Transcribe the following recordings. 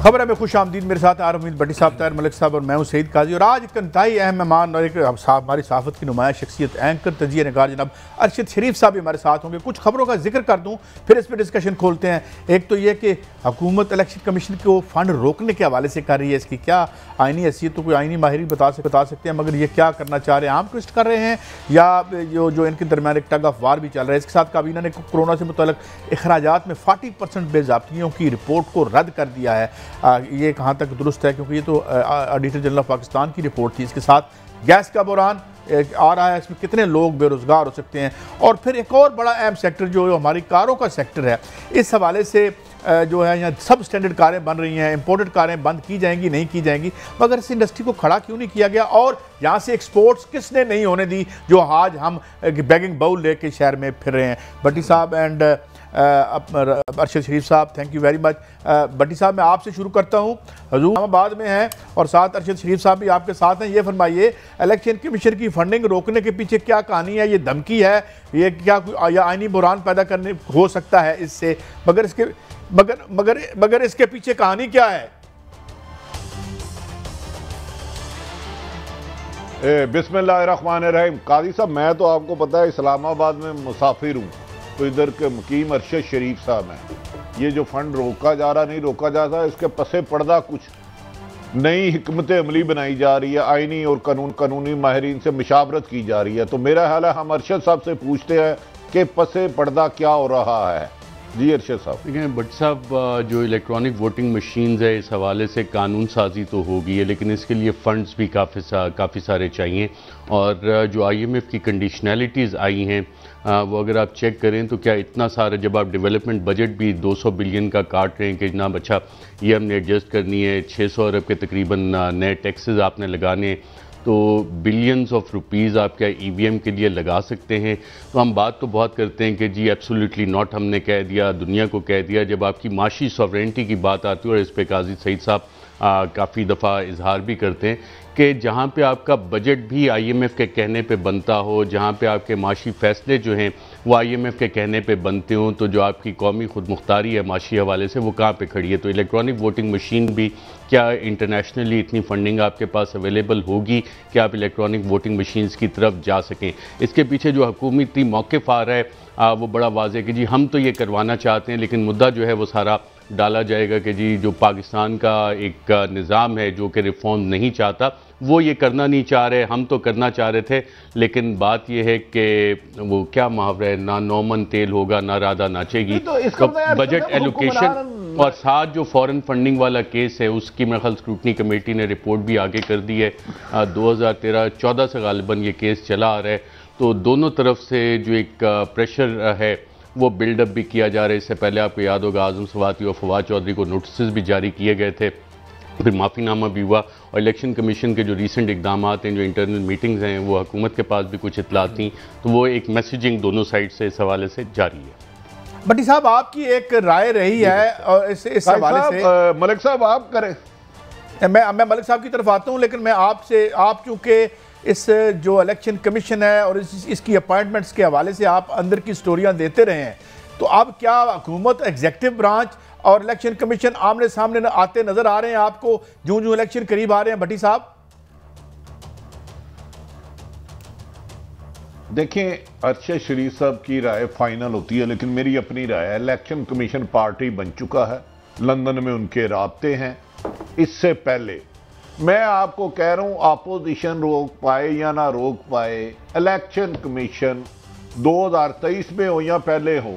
खबर है में खुश आमदीद। मेरे साथ आरमीद भट्टी साहब, ताहिर मलिक साहब और मैं हूं सईद काजी। और आज एक इंतहाई अहम मेहमान और एक हमारी सहाफ़त की नुमाया शख्सियत एंकर तजिया निगार जनाब अरशद शरीफ साहब भी हमारे साथ होंगे। कुछ खबरों का जिक्र कर दूं फिर इस पर डिस्कशन खोलते हैं। एक तो ये कि हुकूमत इलेक्शन कमीशन को फ़ंड रोकने के हवाले से कर रही है, इसकी क्या आइनी हैसियत तो कोई आइनी माहिर बता सकते हैं, मगर ये क्या करना चाह रहे हैं, आम ट्विस्ट कर रहे हैं या जो इनके दरमियान एक टग ऑफ वार भी चल रहा है। इसके साथ काबीना ने कोरोना से मुतल्लिक़ अखराजात में 40% बेज़ाब्तियों की रिपोर्ट को रद्द कर दिया है। ये कहाँ तक दुरुस्त है, क्योंकि ये तो ऑडिटर जनरल ऑफ पाकिस्तान की रिपोर्ट थी। इसके साथ गैस का बहरान आ रहा है, इसमें कितने लोग बेरोज़गार हो सकते हैं। और फिर एक और बड़ा अहम सेक्टर जो हमारी कारों का सेक्टर है, इस हवाले से जो है यहाँ सब स्टैंडर्ड कारें बन रही हैं, इंपोर्टेड कारें बंद की जाएंगी नहीं की जाएंगी, मगर इस इंडस्ट्री को खड़ा क्यों नहीं किया गया और यहाँ से एक्सपोर्ट्स किसने नहीं होने दी, जो आज हम बैगिंग बाउल लेके शहर में फिर रहे हैं। भट्टी साहब एंड अरशद शरीफ साहब, थैंक यू वेरी मच। भट्टी साहब, मैं आपसे शुरू करता हूँ। हजूर इस्लामाबाद में हैं और साथ अरशद शरीफ साहब भी आपके साथ हैं। ये फरमाइए, इलेक्शन कमीशन की फंडिंग रोकने के पीछे क्या कहानी है? ये धमकी है, ये क्या या आइनी बुरान पैदा करने हो सकता है इससे, मगर इसके पीछे कहानी क्या है? बिस्मिल्लाहिर्रहमानिर्रहीम। काजी साहब, मैं तो आपको पता है इस्लामाबाद में मुसाफिर हूँ, तो इधर के मुकीम अरशद शरीफ साहब हैं। ये जो फंड रोका जा रहा नहीं रोका जा रहा, इसके पसे पर्दा कुछ नई हिकमत अमली बनाई जा रही है, आइनी और कानूनी माहिरीन से मुशावरत की जा रही है। तो मेरा ख्याल है हम अरशद साहब से पूछते हैं कि पसे पर्दा क्या हो रहा है। जी अरशद साहब। देखिए भट्ट साहब, जो इलेक्ट्रॉनिक वोटिंग मशीन्स है, इस हवाले से कानून साजी तो होगी है, लेकिन इसके लिए फ़ंड्स भी काफ़ी सारे चाहिए। और जो IMF की कंडीशनैलिटीज़ आई हैं वो अगर आप चेक करें तो क्या इतना सारा, जब आप डेवलपमेंट बजट भी 200 बिलियन का काट रहे हैं कि जनाब अच्छा ये हमने एडजस्ट करनी है, 600 अरब के तकरीबन नए टैक्सेस आपने लगाने, तो बिलियंस ऑफ रुपीज़ आप क्या EVM के लिए लगा सकते हैं? तो हम बात तो बहुत करते हैं कि जी एब्सोल्युटली नॉट, हमने कह दिया, दुनिया को कह दिया। जब आपकी माशी सॉवरेंटी की बात आती है, और इस पर काजी सईद साहब काफ़ी दफ़ा इजहार भी करते हैं कि जहाँ पे आपका बजट भी IMF के कहने पे बनता हो, जहाँ पे आपके माशी फ़ैसले जो हैं वो IMF के कहने पे बनते हों, तो जो आपकी कौमी खुद मुख्तारी है माशी हवाले से, वो कहाँ पे खड़ी है? तो इलेक्ट्रॉनिक वोटिंग मशीन भी क्या इंटरनेशनली इतनी फंडिंग आपके पास अवेलेबल होगी कि आप इलेक्ट्रॉनिक वोटिंग मशीन्स की तरफ जा सकें? इसके पीछे जो हुकूमती मौक़िफ़ आ रहा है वो बड़ा वाज़ेह कि जी हम तो ये करवाना चाहते हैं, लेकिन मुद्दा जो है वो सारा डाला जाएगा कि जी जो पाकिस्तान का एक निज़ाम है जो कि रिफॉर्म नहीं चाहता, वो ये करना नहीं चाह रहे, हम तो करना चाह रहे थे। लेकिन बात यह है कि वो क्या मुहावरा है, ना नौमन तेल होगा ना राधा नाचेगी। तो बजट एलोकेशन और साथ जो फॉरेन फंडिंग वाला केस है उसकी मेरे ख्याल स्क्रूटनी कमेटी ने रिपोर्ट भी आगे कर दी है। 2013-14 से गालिबन ये केस चला आ रहा है, तो दोनों तरफ से जो एक प्रेशर है वो बिल्डअप भी किया जा रहा है। इससे पहले आपको याद होगा आज़म सवाती और फवाद चौधरी को नोटिस भी जारी किए गए थे, फिर माफ़ीनामा भी हुआ, और इलेक्शन कमीशन के जो रीसेंट इकदाम हैं, जो इंटरनल मीटिंग्स हैं, वो हुकूमत के पास भी कुछ इतलात थी, तो वो एक मैसेजिंग दोनों साइड से इस हवाले से जारी है। भट्टी साहब, आपकी एक राय रही है और इस हवाले से मलिक साहब आप करें। मैं मलिक साहब की तरफ आता हूँ, लेकिन मैं आपसे, आप चूँकि इस जो इलेक्शन कमीशन है और इसकी अपॉइंटमेंट्स के हवाले से आप अंदर की स्टोरियां देते रहे हैं, तो अब क्या हुकूमत, एग्जीक्यूटिव ब्रांच और इलेक्शन कमीशन आमने सामने आते नजर आ रहे हैं आपको जो जो इलेक्शन करीब आ रहे हैं? भट्टी साहब देखें, अरशद शरीफ साहब की राय फाइनल होती है, लेकिन मेरी अपनी राय है, इलेक्शन कमीशन पार्टी बन चुका है, लंदन में उनके राब्ते हैं। इससे पहले मैं आपको कह रहा हूं, अपोजिशन रोक पाए या ना रोक पाए, इलेक्शन कमीशन 2023 में हो या पहले हो,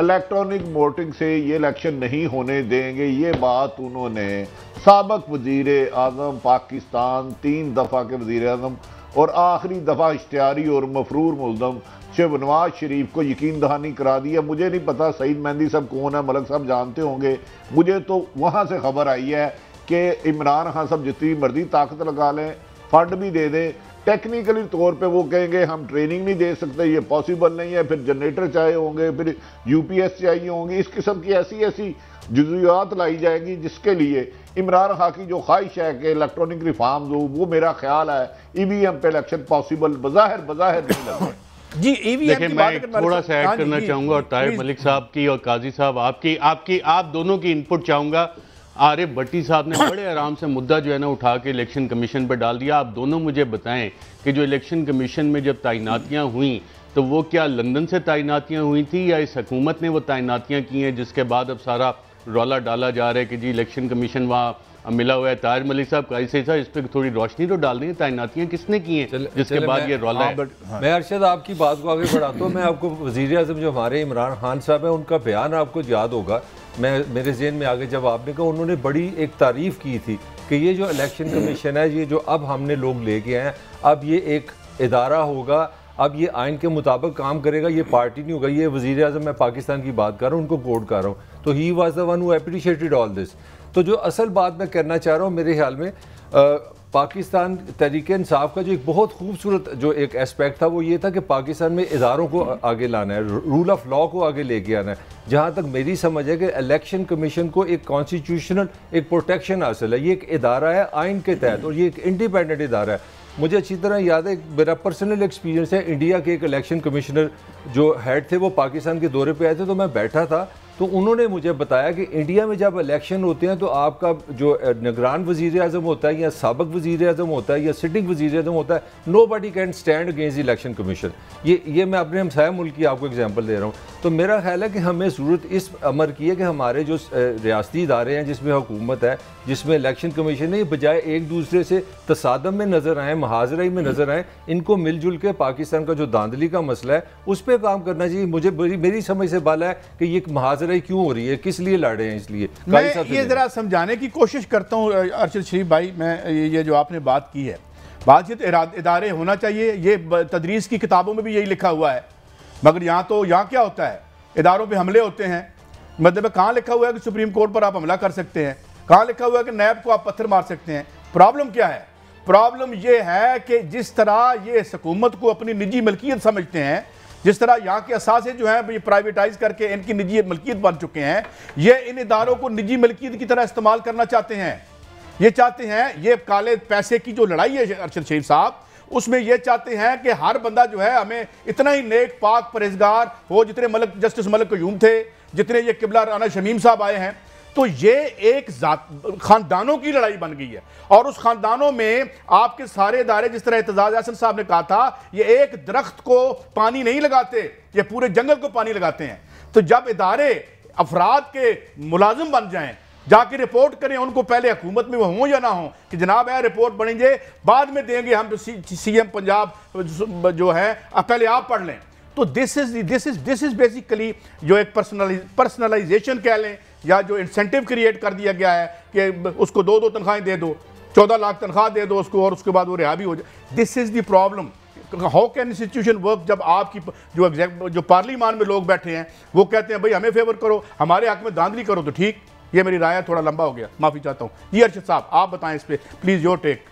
इलेक्ट्रॉनिक वोटिंग से ये इलेक्शन नहीं होने देंगे। ये बात उन्होंने साबिक वजीर आज़म पाकिस्तान, 3 दफ़ा के वजीर आज़म और आखिरी दफ़ा इश्तिहारी और मफरूर मुल्ज़म शहबाज शरीफ को यकीन दहानी करा दी है। मुझे नहीं पता सईद मेहंदी साहब कौन है, मलिक साहब जानते होंगे, मुझे तो वहाँ से खबर आई है कि इमरान खान साहब जितनी मर्जी ताकत लगा लें, फंड भी दे दें, टेक्निकली तौर पे वो कहेंगे हम ट्रेनिंग नहीं दे सकते, ये पॉसिबल नहीं है, फिर जनरेटर चाहिए होंगे, फिर UPS चाहिए होंगे, इस किस्म की ऐसी जुज़ियात लाई जाएंगी जिसके लिए इमरान खान की जो ख्वाहिश है कि इलेक्ट्रॉनिक रिफॉर्म्स हो, वो मेरा ख्याल है EVM पे इलेक्शन पॉसिबल बज़ाहिर नहीं लग रहा जी। EVM की बात थोड़ा सा ऐड करना चाहूँगा, और ताहिर मलिक साहब की और काजी साहब आप दोनों की इनपुट चाहूँगा। आरिफ भट्टी साहब ने बड़े आराम से मुद्दा जो है ना उठा के इलेक्शन कमीशन पर डाल दिया। आप दोनों मुझे बताएं कि जो इलेक्शन कमीशन में जब तैनातियां हुई तो वो क्या लंदन से तैनातियां हुई थी या इस हुकूमत ने वो तैनातियां की हैं, जिसके बाद अब सारा रौला डाला जा रहा है कि जी इलेक्शन कमीशन वहाँ मिला हुआ है। ताहिर मलिक साहब कैसे था, इस पर थोड़ी रोशनी तो डाल दें, तैनातियां किसने की हैं जिसके बाद ये रौला है। मैं अरशद आपकी बात को आगे बढ़ाता हूँ। मैं आपको वज़ीर आज़म जो हमारे इमरान खान साहब हैं उनका बयान आपको याद होगा, मेरे ज़हन में आगे जब आपने कहा, उन्होंने बड़ी एक तारीफ़ की थी कि ये जो इलेक्शन कमीशन है, ये जो अब हमने लोग लेके आए हैं, अब ये एक इदारा होगा, अब ये आइन के मुताबिक काम करेगा, ये पार्टी नहीं होगा। ये वज़ीर आज़म, मैं पाकिस्तान की बात कर रहा हूँ, उनको कोट कर रहा हूँ। तो he was the one who appreciated all this. तो जो असल बात मैं करना चाह रहा हूँ, मेरे ख्याल में पाकिस्तान तहरीक इंसाफ का जो एक बहुत खूबसूरत जो एक एस्पेक्ट था वो ये था कि पाकिस्तान में इदारों को आगे लाना है, रूल ऑफ लॉ को आगे लेके आना है। जहाँ तक मेरी समझ है कि इलेक्शन कमीशन को एक कॉन्स्टिट्यूशनल एक प्रोटेक्शन हासिल है, ये एक इदारा है आइन के तहत और ये एक इंडिपेंडेंट इदारा है। मुझे अच्छी तरह याद है, मेरा पर्सनल एक्सपीरियंस है, इंडिया के एक इलेक्शन कमिश्नर जो हेड थे वो पाकिस्तान के दौरे पे आए थे, तो मैं बैठा था, तो उन्होंने मुझे बताया कि इंडिया में जब इलेक्शन होते हैं तो आपका जो निगरान वज़ीर आज़म होता है या साबिक़ वज़ीर आज़म होता है या सिटिंग वज़ीर आज़म होता है, nobody can stand against election commission. ये मैं अपने हमसाया मुल्क की आपको एग्जांपल दे रहा हूँ। तो मेरा ख्याल है कि हमें ज़रूरत इस अमर की है कि हमारे जो रियासती इदारे हैं जिसमें हुकूमत है, जिसमें इलेक्शन कमीशन है, बजाय एक दूसरे से तसादम में नज़र आएँ, महाजराई में नज़र आएँ, इनको मिलजुल के पाकिस्तान का जो धांधली का मसला है उस पर काम करना चाहिए। मुझे मेरी समझ से बाला है कि ये महाजराई क्यों हो रही है, किस लिए लड़ रहे हैं। इसलिए मैं ये ज़रा समझाने की कोशिश करता हूँ अरशद शरीफ भाई। मैं ये जो आपने बात की है, बातचीत इदारे होना चाहिए, ये तदरीस की किताबों में भी यही लिखा हुआ है, मगर यहाँ क्या होता है, इदारों पे हमले होते हैं। मतलब कहाँ लिखा हुआ है कि सुप्रीम कोर्ट पर आप हमला कर सकते हैं, कहाँ लिखा हुआ है कि नैब को आप पत्थर मार सकते हैं। प्रॉब्लम क्या है? प्रॉब्लम ये है कि जिस तरह ये हुकूमत को अपनी निजी मलकियत समझते हैं, जिस तरह यहाँ के असासे जो हैं ये प्राइवेटाइज करके इनकी निजी मलकियत बन चुके हैं, ये इन इदारों को निजी मलकियत की तरह इस्तेमाल करना चाहते हैं। ये चाहते हैं, ये काले पैसे की जो लड़ाई है अरशद शरीफ साहब, उसमें ये चाहते हैं कि हर बंदा जो है हमें इतना ही नेक पाक परहेजगार हो जितने मलिक जस्टिस मलिक क़यूम थे, जितने ये किबला राना शमीम साहब आए हैं। तो ये एक खानदानों की लड़ाई बन गई है, और उस खानदानों में आपके सारे इदारे, जिस तरह एतजाज हसन साहब ने कहा था, ये एक दरख्त को पानी नहीं लगाते, ये पूरे जंगल को पानी लगाते हैं। तो जब इदारे अफराद के मुलाजिम बन जाएं, जाके रिपोर्ट करें उनको, पहले हुकूमत में वो हों या ना हो, कि जनाब है रिपोर्ट बनेंगे बाद में देंगे हम, सीएम पंजाब जो है पहले आप पढ़ लें। तो दिस इज बेसिकली जो एक पर्सनलाइजेशन कह लें, या जो इंसेंटिव क्रिएट कर दिया गया है कि उसको 2 तनख्वाहें दे दो, 14 लाख तनख्वाह दे दो उसको, और उसके बाद वो रिहा भी हो जाए। This is the problem. How can institution work जब आपकी जो पार्लियामान में लोग बैठे हैं वो कहते हैं भाई हमें फेवर करो, हमारे हक में धांधली करो। तो ठीक, ये मेरी राय है, थोड़ा लंबा हो गया, माफ़ी चाहता हूँ। जी अरशद साहब आप बताएं इस पर प्लीज़, योर टेक।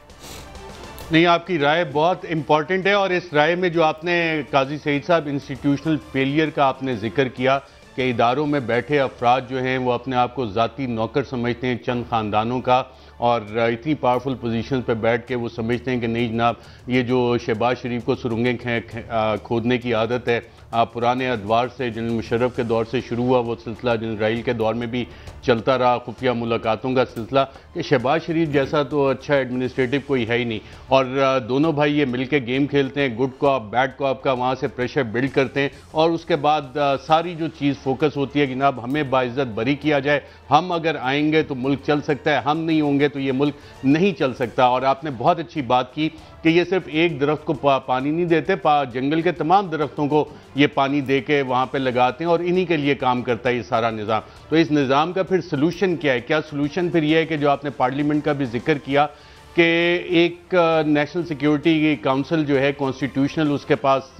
नहीं, आपकी राय बहुत इंपॉर्टेंट है, और इस राय में जो आपने काजी सईद साहब इंस्टीट्यूशनल फेलियर का आपने जिक्र किया कि इदारों में बैठे अफराद जो हैं वो अपने आप को ज़ाती नौकर समझते हैं चंद ख़ानदानों का, और इतनी पावरफुल पोजीशन पे बैठ के वो समझते हैं कि नहीं जनाब, ये जो शहबाज शरीफ को सुरंगें खोदने की आदत है, पुराने अदवार से जनरल मुशर्रफ के दौर से शुरू हुआ वो सिलसिला, जनरल राइल के दौर में भी चलता रहा, खुफिया मुलाकातों का सिलसिला, कि शहबाज शरीफ जैसा तो अच्छा एडमिनिस्ट्रेटिव कोई है ही नहीं, और दोनों भाई ये मिलके गेम खेलते हैं, गुड को आप बैड को आपका, वहाँ से प्रेशर बिल्ड करते हैं, और उसके बाद सारी जो चीज़ फोकस होती है कि जनाब हमें बाइज्जत बरी किया जाए, हम अगर आएंगे तो मुल्क चल सकता है, हम नहीं होंगे तो ये मुल्क नहीं चल सकता। और आपने बहुत अच्छी बात की कि ये सिर्फ एक दरख्त को पानी नहीं देते, जंगल के तमाम दरख्तों को ये पानी दे के वहाँ पर लगाते हैं, और इन्हीं के लिए काम करता है ये सारा निज़ाम। तो इस निज़ाम का फिर सलूशन क्या है? क्या सलूशन फिर ये है कि जो आपने पार्लियामेंट का भी जिक्र किया कि एक नेशनल सिक्योरिटी काउंसिल जो है कॉन्स्टिट्यूशनल, उसके पास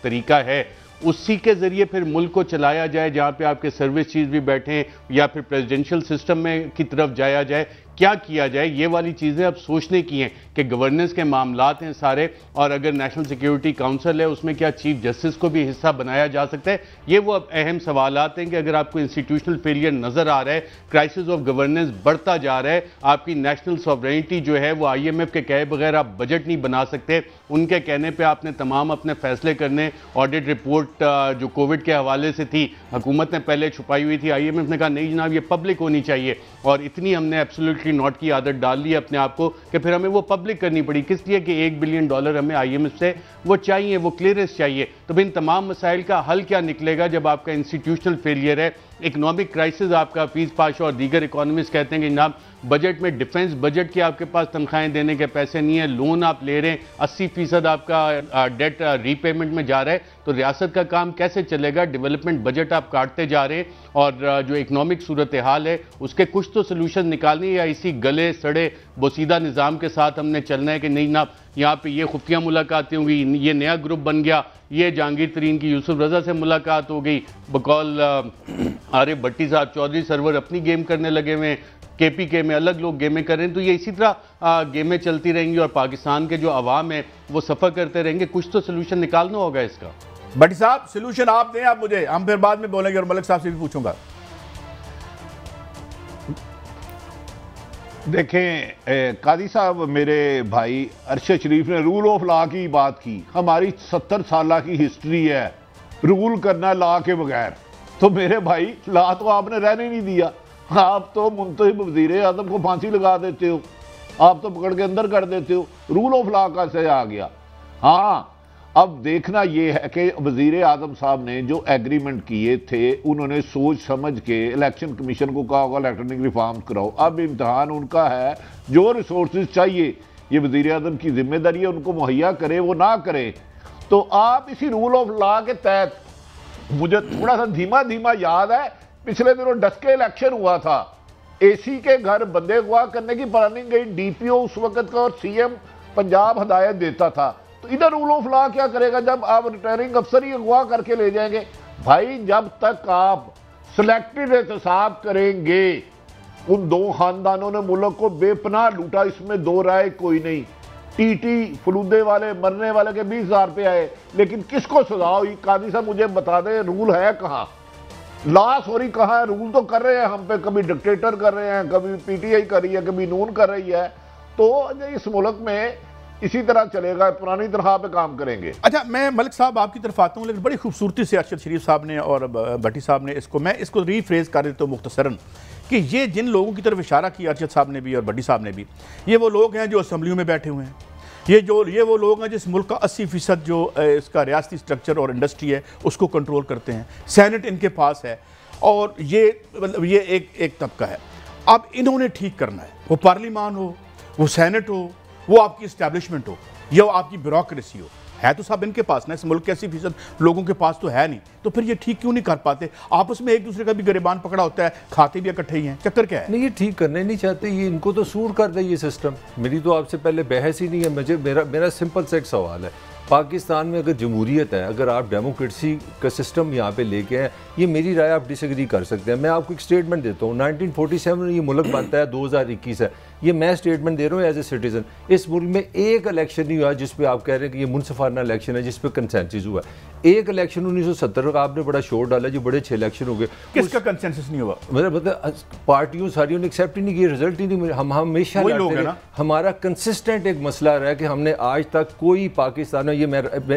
तरीका है, उसी के ज़रिए फिर मुल्क को चलाया जाए, जहाँ पे आपके सर्विस चीज़ भी बैठें, या फिर प्रेसिडेंशियल सिस्टम में की तरफ जाया जाए। क्या किया जाए, ये वाली चीज़ें अब सोचने की हैं कि गवर्नेंस के मामलात हैं सारे, और अगर नेशनल सिक्योरिटी काउंसिल है उसमें क्या चीफ जस्टिस को भी हिस्सा बनाया जा सकता है। ये वो अब अहम सवालात हैं कि अगर आपको इंस्टीट्यूशनल फेलियर नज़र आ रहा है, क्राइसिस ऑफ गवर्नेंस बढ़ता जा रहा है, आपकी नेशनल सॉवरेनिटी जो है वो IMF के कहे बगैर आप बजट नहीं बना सकते, उनके कहने पर आपने तमाम अपने फैसले करने। ऑडिट रिपोर्ट जो कोविड के हवाले से थी, हुकूमत ने पहले छुपाई हुई थी, IMF ने कहा नहीं जनाब ये पब्लिक होनी चाहिए, और इतनी हमने एब्सोल्युटली नॉट की आदत डाल ली अपने आप को कि फिर हमें वो पब्लिक करनी पड़ी। किस लिए कि $1 बिलियन हमें IMF से वो चाहिए, वो क्लियरेंस चाहिए। तो इन तमाम मसाइल का हल क्या निकलेगा जब आपका इंस्टीट्यूशनल फेलियर है, इकोनॉमिक क्राइसिस, आपका फीस पाश और दीगर इकोनॉमिस्ट कहते हैं कि जनाब बजट में डिफेंस बजट की आपके पास तनख्वाहें देने के पैसे नहीं है, लोन आप ले रहे हैं, 80% आपका डेट रीपेमेंट में जा रहा है, तो रियासत का काम कैसे चलेगा? डेवलपमेंट बजट आप काटते जा रहे हैं, और जो इकोनॉमिक सूरत हाल है उसके कुछ तो सोल्यूशन निकालने, या इसी गले सड़े बोसीदा निज़ाम के साथ हमने चलना है कि नहीं ना यहाँ पे ये खुफिया मुलाकातें होंगी, ये नया ग्रुप बन गया, ये जहांगीर तरीन की यूसुफ रजा से मुलाकात हो गई, बकौल आरिफ भट्टी साहब चौधरी सरवर अपनी गेम करने लगे हुए हैं, KPK में अलग लोग गेमें कर रहे हैं, तो ये इसी तरह गेमें चलती रहेंगी और पाकिस्तान के जो अवाम है वो सफ़र करते रहेंगे। कुछ तो सोल्यूशन निकालना होगा इसका। भट्टी साहब सोल्यूशन आप दें, आप मुझे, हम फिर बाद में बोलेंगे और मलिक साहब से भी पूछूंगा। देखें कादी साहब, मेरे भाई अरशद शरीफ ने रूल ऑफ लॉ की बात की। हमारी 70 साल की हिस्ट्री है रूल करना लॉ के बगैर, तो मेरे भाई लॉ तो आपने रहने नहीं दिया। आप तो मुंतखब वज़ीर आज़म को फांसी लगा देते हो, आप तो पकड़ के अंदर कर देते हो, रूल ऑफ लॉ का से आ गया। हाँ, अब देखना यह है कि वज़ीर आज़म साहब ने जो एग्रीमेंट किए थे उन्होंने सोच समझ के इलेक्शन कमीशन को कहा होगा इलेक्ट्रॉनिक रिफॉर्म कराओ। अब इम्तहान उनका है, जो रिसोर्सेज चाहिए ये वज़ीर आज़म की जिम्मेदारी है, उनको मुहैया करे, वो ना करे। तो आप इसी रूल ऑफ लॉ के तहत, मुझे थोड़ा सा धीमा धीमा याद है, पिछले दिनों डस्के इलेक्शन हुआ था, AC के घर बंदे अगवा करने की प्लानिंग गई, DPO उस वक्त का और CM पंजाब हदायत देता था। तो इधर रूल ऑफ लॉ क्या करेगा जब आप रिटायरिंग अफसर ही अगवा करके ले जाएंगे? भाई जब तक आप सिलेक्टेड एहतसाब करेंगे, उन दो खानदानों ने मुल्क को बेपनाह लूटा, इसमें दो राय कोई नहीं। TT फलूदे वाले मरने वाले के 20,000 रुपये आए, लेकिन किसको सजा हुई? कादी साहब मुझे बता दें, रूल है कहाँ? लॉ सॉरी कहाँ है? रूल तो कर रहे हैं हम पे, कभी डिक्टेटर कर रहे हैं, कभी PTI कर रही है, कभी नून कर रही है। तो इस मुल्क में इसी तरह चलेगा, पुरानी तरह पे काम करेंगे। अच्छा, मैं मलिक साहब आपकी तरफ आता हूँ, लेकिन बड़ी खूबसूरती से अरशद शरीफ साहब ने और भट्टी साहब ने मैं इसको रीफ्रेज कर देता हूँ मुख्तसरन, कि ये जिन लोगों की तरफ इशारा किया अरशद साहब ने भी और भट्टी साहब ने भी, ये वो लोग हैं जो असम्बलियों में बैठे हुए हैं, ये वो लोग हैं जिस मुल्क का 80% जो इसका रियासती स्ट्रक्चर और इंडस्ट्री है उसको कंट्रोल करते हैं, सेनेट इनके पास है, और ये मतलब ये एक तबका है। अब इन्होंने ठीक करना है, वो पार्लिमान हो, वो सेनेट हो, वो आपकी इस्टेब्लिशमेंट हो, या वो आपकी ब्यूरोक्रेसी हो, है तो सब इनके पास ना। इस मुल्क के 80% लोगों के पास तो है नहीं, तो फिर ये ठीक क्यों नहीं कर पाते? आपस में एक दूसरे का भी गिरबान पकड़ा होता है, खाते भी इकट्ठे ही हैं, चक्कर क्या है? नहीं, ये ठीक करने नहीं चाहते, ये इनको तो सूट कर दे ये सिस्टम। मेरी तो आपसे पहले बहस ही नहीं है। मेरा सिंपल सा एक सवाल है, पाकिस्तान में अगर जमहूरियत है, अगर आप डेमोक्रेसी का सिस्टम यहाँ पे लेके आए, ये मेरी राय आप डिसएग्री कर सकते हैं। मैं आपको एक स्टेटमेंट देता हूँ, 1947 में ये मुल्क बनता है, 2021 है, ये मैं स्टेटमेंट दे रहा हूँ एज ए सिटीजन। इस मुल्क में एक इलेक्शन नहीं हुआ जिस पे आप कह रहे हैं कि ये मुनसिफाना इलेक्शन है जिस पे कंसेंसस हुआ। एक इलेक्शन 1970 का आपने बड़ा शोर डाला, जो बड़े 6 इलेक्शन हो गए, किसका कंसेंसस नहीं हुआ? मतलब पार्टियों सारियों ने एक्सेप्ट ही नहीं किया, रिजल्ट ही नहीं मिला। हम हमेशा लड़ते रहे, हमारा कंसिस्टेंट एक मसला रहा है कि हमने आज तक कोई पाकिस्तान में, ये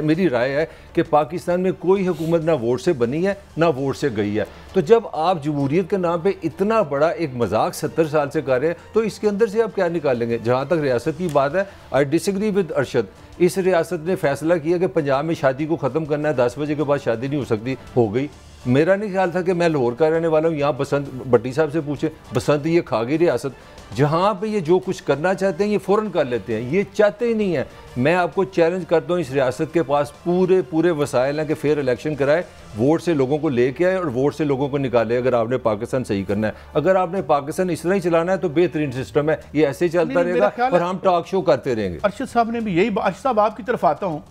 मेरी राय है कि पाकिस्तान में कोई हुकूमत ना वोट से बनी है ना वोट से गई है। तो जब आप जमहूरियत के नाम पे इतना बड़ा एक मजाक 70 साल से कर रहे हैं, तो इसके अंदर से आप क्या निकालेंगे? जहाँ तक रियासत की बात है, आई डिसएग्री विद अरशद। इस रियासत ने फैसला किया कि पंजाब में शादी को ख़त्म करना है, 10 बजे के बाद शादी नहीं हो सकती, हो गई। मेरा नहीं ख्याल था कि मैं लाहौर का रहने वाला हूँ, यहाँ बसंत भट्टी साहब से पूछे, बसंत ये खा गई रियासत। जहाँ पे ये जो कुछ करना चाहते हैं ये फ़ौरन कर लेते हैं, ये चाहते ही नहीं है। मैं आपको चैलेंज करता हूँ, इस रियासत के पास पूरे वसाइल हैं कि फेयर इलेक्शन कराए, वोट से लोगों को लेके आए और वोट से लोगों को निकाले। अगर आपने पाकिस्तान सही करना है, अगर आपने पाकिस्तान इस तरह ही चलाना है, तो बेहतरीन सिस्टम है, ये ऐसे ही चलता रहेगा और हम टॉक शो करते रहेंगे। अरशद साहब ने भी यही, अरशद साहब आपकी तरफ आता हूँ,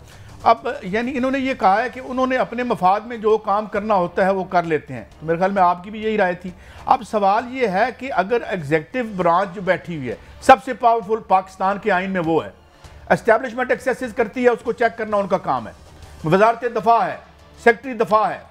अब यानी इन्होंने ये कहा है कि उन्होंने अपने मफाद में जो काम करना होता है वो कर लेते हैं, तो मेरे ख्याल में आपकी भी यही राय थी। अब सवाल ये है कि अगर एग्जीक्यूटिव ब्रांच जो बैठी हुई है, सबसे पावरफुल पाकिस्तान के आइन में वो है, एस्टैब्लिशमेंट एक्सेसिस करती है, उसको चेक करना उनका काम है, वजारत दफा है, सेक्रेटरी दफा है।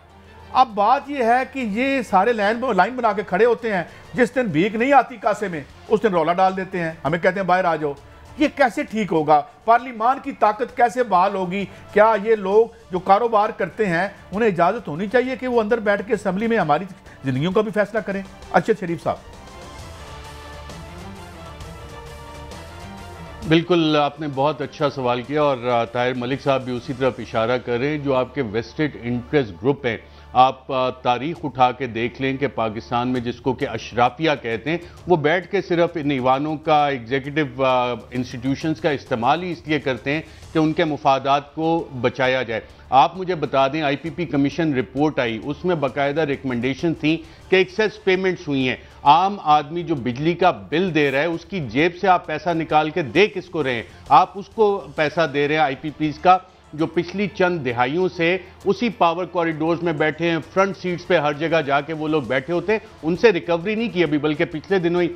अब बात यह है कि ये सारे लाइन बना के खड़े होते हैं, जिस दिन भीख नहीं आती कासे में उस दिन रौला डाल देते हैं, हमें कहते हैं बाहर आ जाओ। ये कैसे ठीक होगा? पार्लिमान की ताकत कैसे बहाल होगी? क्या ये लोग जो कारोबार करते हैं उन्हें इजाज़त होनी चाहिए कि वो अंदर बैठ के असम्बली में हमारी जिंदगियों का भी फैसला करें? अरशद शरीफ साहब। बिल्कुल, आपने बहुत अच्छा सवाल किया और ताहिर मलिक साहब भी उसी तरफ इशारा कर रहे हैं। जो आपके वेस्टेड इंटरेस्ट ग्रुप हैं, आप तारीख उठा के देख लें कि पाकिस्तान में जिसको कि अशराफिया कहते हैं, वो बैठ के सिर्फ इन ईवानों का, एग्जीक्यूटिव इंस्टीट्यूशंस का इस्तेमाल ही इसलिए करते हैं कि उनके मुफादात को बचाया जाए। आप मुझे बता दें, IPP कमीशन रिपोर्ट आई, उसमें बाकायदा रिकमेंडेशन थी कि एक्सेस पेमेंट्स हुई हैं। आम आदमी जो बिजली का बिल दे रहा है उसकी जेब से आप पैसा निकाल के दे किसको रहे हैं? आप उसको पैसा दे रहे हैं IPPs का, जो पिछली चंद दिहाइयों से उसी पावर कॉरिडोर्स में बैठे हैं, फ्रंट सीट्स पे हर जगह जाके वो लोग बैठे होते हैं, उनसे रिकवरी नहीं की अभी, बल्कि पिछले दिनों ही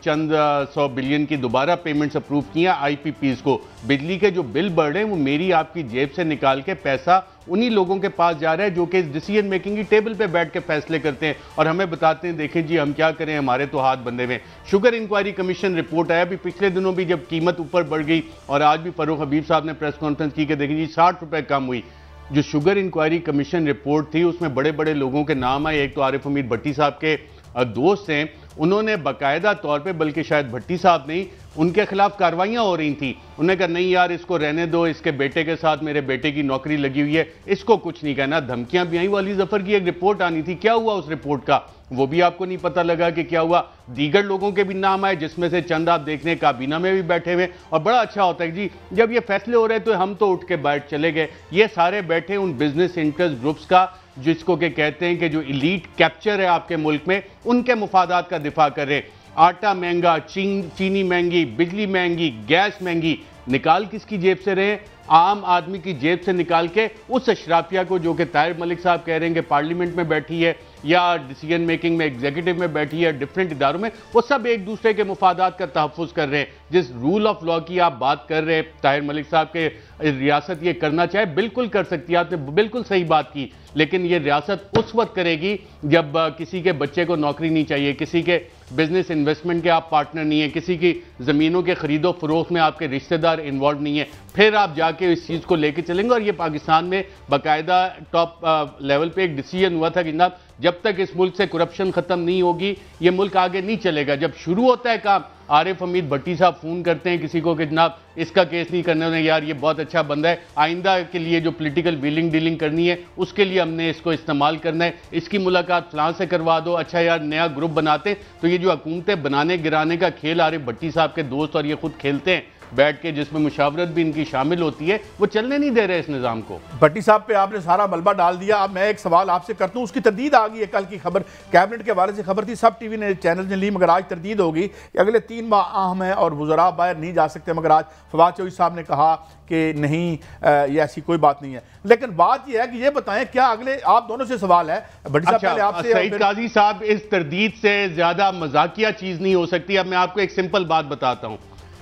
चंद 100 बिलियन की दोबारा पेमेंट्स अप्रूव किया IPPs को। बिजली के जो बिल बढ़ रहे हैं वो मेरी आपकी जेब से निकाल के पैसा उन्हीं लोगों के पास जा रहा है जो कि डिसीजन मेकिंग की टेबल पे बैठ के फैसले करते हैं और हमें बताते हैं देखें जी हम क्या करें, हमारे तो हाथ बंधे हुए। शुगर इंक्वायरी कमीशन रिपोर्ट आया, भी पिछले दिनों भी जब कीमत ऊपर बढ़ गई और आज भी फरूख हबीब साहब ने प्रेस कॉन्फ्रेंस की कि देखें जी 60 रुपए कम हुई। जो शुगर इंक्वायरी कमीशन रिपोर्ट थी उसमें बड़े बड़े लोगों के नाम आए। एक तो आरिफ हमीद भट्टी साहब के दोस्त हैं, उन्होंने बाकायदा तौर पे, बल्कि शायद भट्टी साहब नहीं, उनके खिलाफ कार्रवाइयां हो रही थी। उन्होंने कहा नहीं यार इसको रहने दो, इसके बेटे के साथ मेरे बेटे की नौकरी लगी हुई है, इसको कुछ नहीं कहना। धमकियां भी आई। वाली जफर की एक रिपोर्ट आनी थी, क्या हुआ उस रिपोर्ट का वो भी आपको नहीं पता लगा कि क्या हुआ। दीगर लोगों के भी नाम आए जिसमें से चंद आप देखने काबीना में भी बैठे हुए। और बड़ा अच्छा होता है जी जब ये फैसले हो रहे तो हम तो उठ के बैठ चले गए, ये सारे बैठे उन बिजनेस इंटरेस्ट ग्रुप्स का जिसको के कहते हैं कि जो इलीट कैप्चर है आपके मुल्क में, उनके मुफादात का दिफा कर रहे। आटा महंगा, चीनी महंगी, बिजली महंगी, गैस महंगी, निकाल किसकी जेब से रहे? आम आदमी की जेब से निकाल के उस अशराफिया को जो कि ताहिर मलिक साहब कह रहे हैं कि पार्लियामेंट में बैठी है या डिसीजन मेकिंग में एग्जीक्यूटिव में बैठी है, डिफरेंट इदारों में, वो सब एक दूसरे के मुफादात का तहफ़्फ़ुज़ कर रहे हैं। जिस रूल ऑफ लॉ की आप बात कर रहे हैं, ताहिर मलिक साहब के रियासत ये करना चाहे बिल्कुल कर सकती है, आपने बिल्कुल सही बात की, लेकिन ये रियासत उस वक्त करेगी जब किसी के बच्चे को नौकरी नहीं चाहिए, किसी के बिजनेस इन्वेस्टमेंट के आप पार्टनर नहीं है, किसी की ज़मीनों के खरीदो फरोख्त में आपके रिश्तेदार इन्वॉल्व नहीं है, फिर आप जाके इस चीज़ को लेके चलेंगे। और ये पाकिस्तान में बाकायदा टॉप लेवल पे एक डिसीजन हुआ था कि जनाब जब तक इस मुल्क से करप्शन खत्म नहीं होगी ये मुल्क आगे नहीं चलेगा। जब शुरू होता है काम, आरिफ हमीद भट्टी साहब फोन करते हैं किसी को कि जनाब इसका केस नहीं करने वाले, यार ये बहुत अच्छा बंदा है, आइंदा के लिए जो पॉलिटिकल व्हीलिंग डीलिंग करनी है उसके लिए हमने इसको इस्तेमाल करना है, इसकी मुलाकात फलां से करवा दो, अच्छा यार नया ग्रुप बनाते। तो ये जो हुकूमतें बनाने गिराने का खेल आरिफ भट्टी साहब के दोस्त और ये खुद खेलते हैं बैठ के, जिसमें मुशावरत भी इनकी शामिल होती है, वो चलने नहीं दे रहे इस निज़ाम को। भट्टी साहब पे आपने सारा मलबा डाल दिया। अब मैं एक सवाल आपसे करता हूँ, उसकी तरदीद आ गई है, कल की खबर कैबिनेट के हवाले से खबर थी, सब टीवी ने चैनल ने ली, मगर आज तरदीद होगी कि अगले 3 माह अहम है और वज़रा बाहर नहीं जा सकते, मगर आज फवाद चौधरी साहब ने कहा कि नहीं ये ऐसी कोई बात नहीं है। लेकिन बात यह है कि ये बताएं क्या अगले, आप दोनों से सवाल है भट्टी साहब, पहले आपसे। सईद काजी साहब, इस तरदीद से ज्यादा मजाकिया चीज नहीं हो सकती। अब मैं आपको एक सिंपल बात बताता हूं,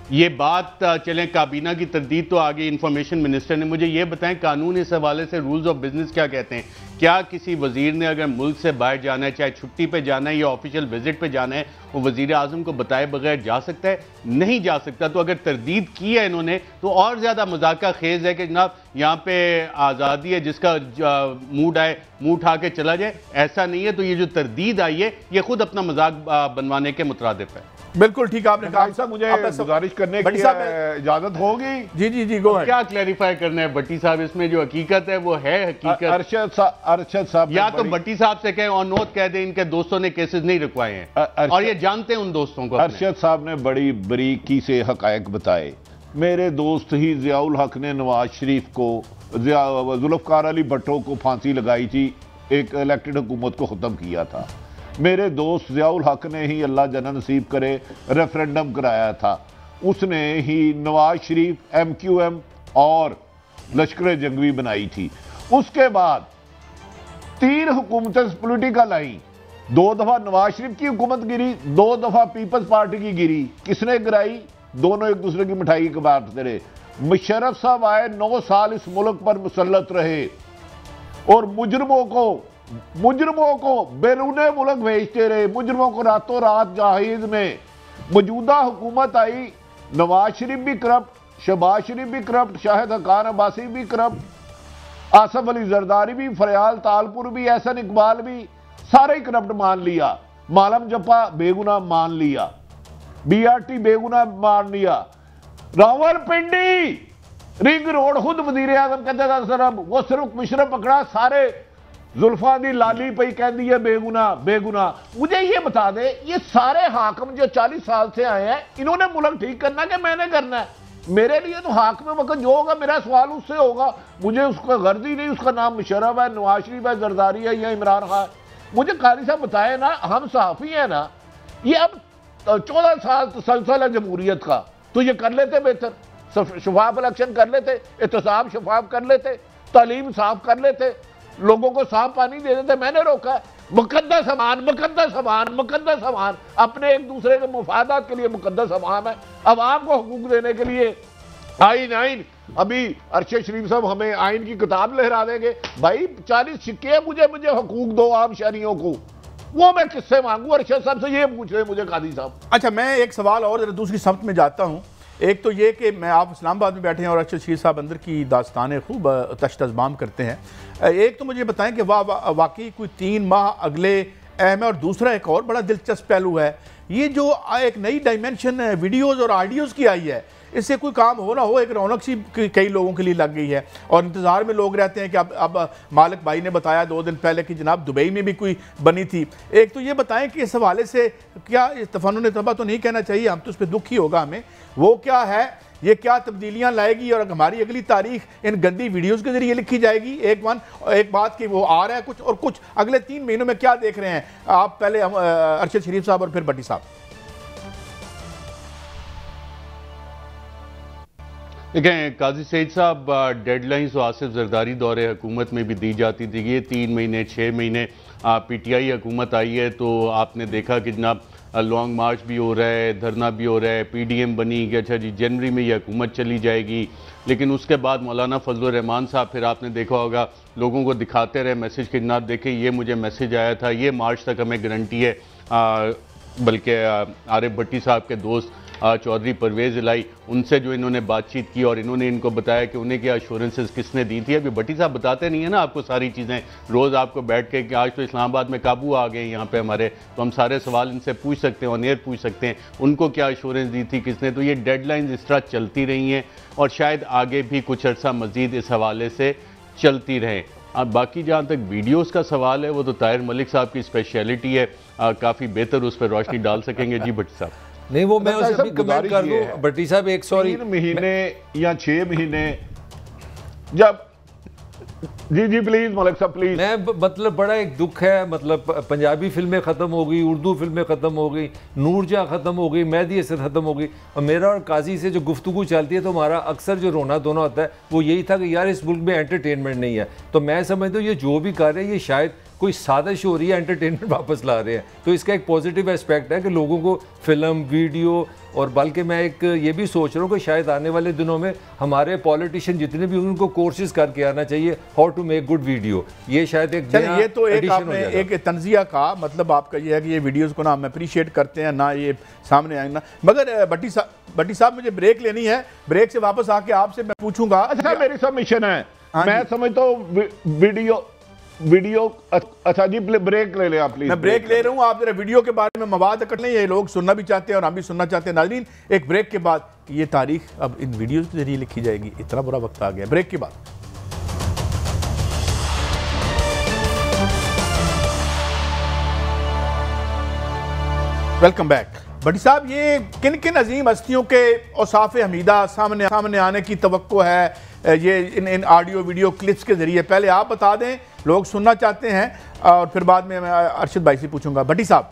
ये बात चले काबीना की तरदीद तो आगे इंफॉर्मेशन मिनिस्टर ने, मुझे ये बताएं कानून इस हवाले से रूल्स ऑफ बिजनेस क्या कहते हैं? क्या किसी वजीर ने अगर मुल्क से बाहर जाना है, चाहे छुट्टी पे जाना है या ऑफिशियल विजिट पे जाना है, वो वजीर आजम को बताए बगैर जा सकता है? नहीं जा सकता। तो अगर तरदीद की है इन्होंने तो और ज्यादा मजाका खेज है कि जनाब यहाँ पे आज़ादी है, जिसका मूड आए मुंह उठा के चला जाए, ऐसा नहीं है। तो ये जो तरदीद आई है ये खुद अपना मजाक बनवाने के मुतरादिफ है। बिल्कुल ठीक आपने कहा। साहब मुझे गुजारिश करने की इजाजत होगी? जी जी जी, गो अहेड। क्या क्लैरिफाई करना है भट्टी साहब, इसमें जो हकीकत है वो है हकीकत। अरशद साहब या तो भट्टी साहब से कहें और नोट कह दें इनके दोस्तों ने केसेस नहीं रुकवाए हैं और ये जानते हैं उन दोस्तों को। अरशद साहब ने बड़ी बारीकी से हकायक बताए। मेरे दोस्त ही ज़ियाउल हक ने नवाज शरीफ को, जुल्फ़कार अली भट्टो को फांसी लगाई थी, एक इलेक्टेड हुकूमत को ख़त्म किया था। मेरे दोस्त ज़ियाउल हक ने ही, अल्लाह जन्नत नसीब करे, रेफरेंडम कराया था। उसने ही नवाज शरीफ, MQM और लश्कर जंगवी बनाई थी। उसके बाद 3 हुकूमतें पॉलिटिकल आई, 2 दफा नवाज शरीफ की हुकूमत गिरी, 2 दफा पीपल्स पार्टी की गिरी। किसने गिराई? दोनों एक दूसरे की मिठाई के बांटते रहे। मुशर्रफ साहब आए, 9 साल इस मुल्क पर मुसल्लत रहे और मुजरमों को बैरूने मुल्क भेजते रहे, मुजरमों को रातों रात जहाज में। मौजूदा हुकूमत आई, नवाज शरीफ भी करप्ट, शहबाज शरीफ भी करप्ट, शाहिद हकान अब्बासी भी करप्ट, आसफ अली जरदारी भी, फरयाल तालपुर भी, एहसन इकबाल भी, सारे ही करप्ट मान लिया। मालम जप्पा बेगुनाह मान लिया, BRT बेगुनाह मान लिया। रावलपिंडी रिंग रोड खुद वजीर आजम कहते था सर, वो सिर्फ मुशर्रफ पकड़ा, सारे जुल्फा दी लाली पई कहती है बेगुनाह। मुझे ये बता दे, ये सारे हाकिम जो 40 साल से आए हैं, इन्होंने मुल्क ठीक करना कि मैंने करना है? मेरे लिए तो हाकिम वक्त जो होगा, मेरा सवाल उससे होगा। मुझे उसका गर्ज ही नहीं, उसका नाम मुशर्रफ है, नवाज शरीफ है, जरदारी है या इमरान खान। मुझे काजी साहब बताए ना, हम सहाफ़ी हैं ना, ये अब 14 साल तसलसल है जमहूरियत का, तो ये कर लेते बेहतर, शफाफ इलेक्शन कर लेते, एहतसाब शफाफ कर लेते, तालीम साफ कर लेते, लोगों को साफ पानी दे देते। मैंने रोका है। मुकद्दस अमान अपने एक दूसरे के मुफादात के लिए मुकद्दस अमान है, अवाम को हकूक देने के लिए आइन। अभी अरशद शरीफ साहब हमें आइन की किताब लहरा देंगे। भाई 40 सिक्के हैं, मुझे हकूक दो आम शहरियों को, वो मैं किससे मांगू? अरशद साहब से ये पूछ रहे मुझे कादी साहब। अच्छा, मैं एक सवाल और दूसरी सब्त में जाता हूँ। एक तो ये कि मैं आप इस्लामाबाद में बैठे हैं और अरशद शरीफ साहब अंदर की दास्तानें खूब तश्तज़बाम करते हैं। एक तो मुझे बताएं कि वाकई कोई 3 माह अगले अहम है, और दूसरा एक और बड़ा दिलचस्प पहलू है, ये जो एक नई डायमेंशन वीडियोज़ और ऑडियोज़ की आई है, इससे कोई काम हो ना हो, एक रौनक सी कई लोगों के लिए लग गई है और इंतज़ार में लोग रहते हैं कि अब मालिक भाई ने बताया 2 दिन पहले कि जनाब दुबई में भी कोई बनी थी। एक तो ये बताएं कि इस हवाले से क्या तफन्नुन तबाह तो नहीं कहना चाहिए, हम तो उस पर दुख ही होगा हमें, वो क्या है, ये क्या तब्दीलियाँ लाएगी और हमारी अगली तारीख इन गंदी वीडियोज़ के जरिए लिखी जाएगी? एक बात कि वो आ रहा है कुछ, और कुछ अगले 3 महीनों में क्या देख रहे हैं आप? पहले हम अरशद शरीफ साहब और फिर भट्टी साहब। देखें काजी सईद साहब, डेडलाइंस तो आसिफ जरदारी दौरे हुकूमत में भी दी जाती थी, ये 3 महीने 6 महीने PTI हुकूमत आई है तो आपने देखा कि जनाब लॉन्ग मार्च भी हो रहा है, धरना भी हो रहा है, PDM बनी कि अच्छा जी जनवरी में ये हुकूमत चली जाएगी। लेकिन उसके बाद मौलाना फजलुर रहमान साहब, फिर आपने देखा होगा, लोगों को दिखाते रहे मैसेज कि जनाब देखें ये मुझे मैसेज आया था, ये मार्च तक हमें गारंटी है। बल्कि आरिफ भट्टी साहब के दोस्त चौधरी परवेज़ इलाही, उनसे जो इन्होंने बातचीत की और इन्होंने इनको बताया कि उन्हें क्या अश्योरेंसेस किसने दी थी। अभी भट्टी साहब बताते नहीं है ना आपको सारी चीज़ें, रोज़ आपको बैठ के कि आज तो इस्लामाबाद में काबू आ गए यहाँ पे हमारे, तो हम सारे सवाल इनसे पूछ सकते हैं, ऑन एयर पूछ सकते हैं, उनको क्या अश्योरेंस दी थी किसने। तो ये डेडलाइंस इस तरह चलती रही हैं और शायद आगे भी कुछ अर्सा मज़ीद इस हवाले से चलती रहें। अब बाकी जहाँ तक वीडियोज़ का सवाल है, वो तो ताहिर मलिक साहब की स्पेशलिटी है, काफ़ी बेहतर उस पर रोशनी डाल सकेंगे। जी भट्टी साहब। नहीं, वो मैं उसे अभी कमेंट कर दूं भट्टी साहब, एक 3 महीने या 6 महीने जब जी प्लीज मलिक साहब प्लीज। मैं मतलब बड़ा एक दुख है, मतलब पंजाबी फिल्में ख़त्म हो गई, उर्दू फिल्में ख़त्म हो गई, नूरजहाँ ख़त्म हो गई, मेहदी हसन ख़त्म हो गई, और मेरा और काजी से जो गुफ्तगू चलती है तो हमारा अक्सर जो रोना धोना होता है वो यही था कि यार इस मुल्क में एंटरटेनमेंट नहीं है। तो मैं समझता हूँ ये जो भी कर रहे हैं ये शायद कोई साजिश हो रही है, एंटरटेनमेंट वापस ला रहे हैं। तो इसका एक पॉजिटिव एस्पेक्ट है कि लोगों को फिल्म वीडियो, और बल्कि मैं एक ये भी सोच रहा हूँ कि शायद आने वाले दिनों में हमारे पॉलिटिशियन जितने भी उनको कोर्सेज करके आना चाहिए how to make good video. ये शायद एक ये तो एक आपने एक तंजिया का मतलब आपका ये है कि ये वीडियोस को ना हम अप्रिशिएट करते हैं ना ये सामने आए ना। मगर भट्टी साहब मुझे ब्रेक लेनी है, ब्रेक से वापस आके आपसे मैं पूछूंगा। अच्छा मेरी सबमिशन है, मैं समझता हूँ वीडियो अच्छा जी ब्रेक ले लें आप प्लीज। मैं ब्रेक ले रहा हूँ, आप जरा वीडियो के बारे में मवाद इकट्ठ लें, ये लोग सुनना भी चाहते हैं और हम भी सुनना चाहते हैं। नाज़रीन एक ब्रेक के बाद ये तारीख अब इन वीडियोस के जरिए लिखी जाएगी, इतना बुरा वक्त आ गया। ब्रेक के बाद वेलकम बैक। भट्टी साहब, ये किन किन अजीम हस्तियों के औसाफ हमीदा सामने आने की तवक्को है ये इन ऑडियो वीडियो क्लिप्स के जरिए? पहले आप बता दें, लोग सुनना चाहते हैं, और फिर बाद में मैं अरशद भाई से पूछूंगा। भट्टी साहब।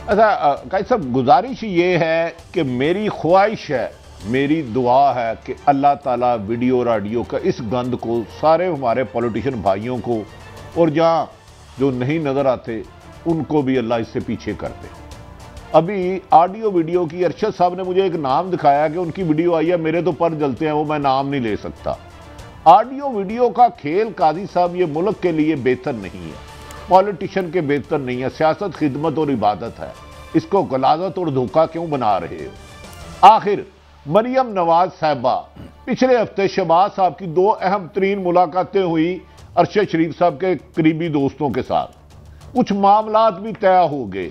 अच्छा काजी साहब, गुजारिश ये है कि मेरी ख्वाहिश है, मेरी दुआ है कि अल्लाह ताला वीडियो और ऑडियो का इस गंद को सारे हमारे पॉलिटिशियन भाइयों को और जहाँ जो नहीं नज़र आते उनको भी अल्लाह इससे पीछे कर दे। अभी ऑडियो वीडियो की अरशद साहब ने मुझे एक नाम दिखाया कि उनकी वीडियो आई है, मेरे तो पर जलते हैं, वो मैं नाम नहीं ले सकता। ऑडियो वीडियो का खेल काजी साहब ये मुल्क के लिए बेहतर नहीं है, पॉलिटिशियन के बेहतर नहीं है। सियासत खिदमत और इबादत है, इसको गलाजत और धोखा क्यों बना रहे हो? आखिर मरियम नवाज साहबा पिछले हफ्ते शहबाज साहब की 2 अहम तरीन मुलाकातें हुई अरशद शरीफ साहब के करीबी दोस्तों के साथ, कुछ मामलात भी तय हो गए,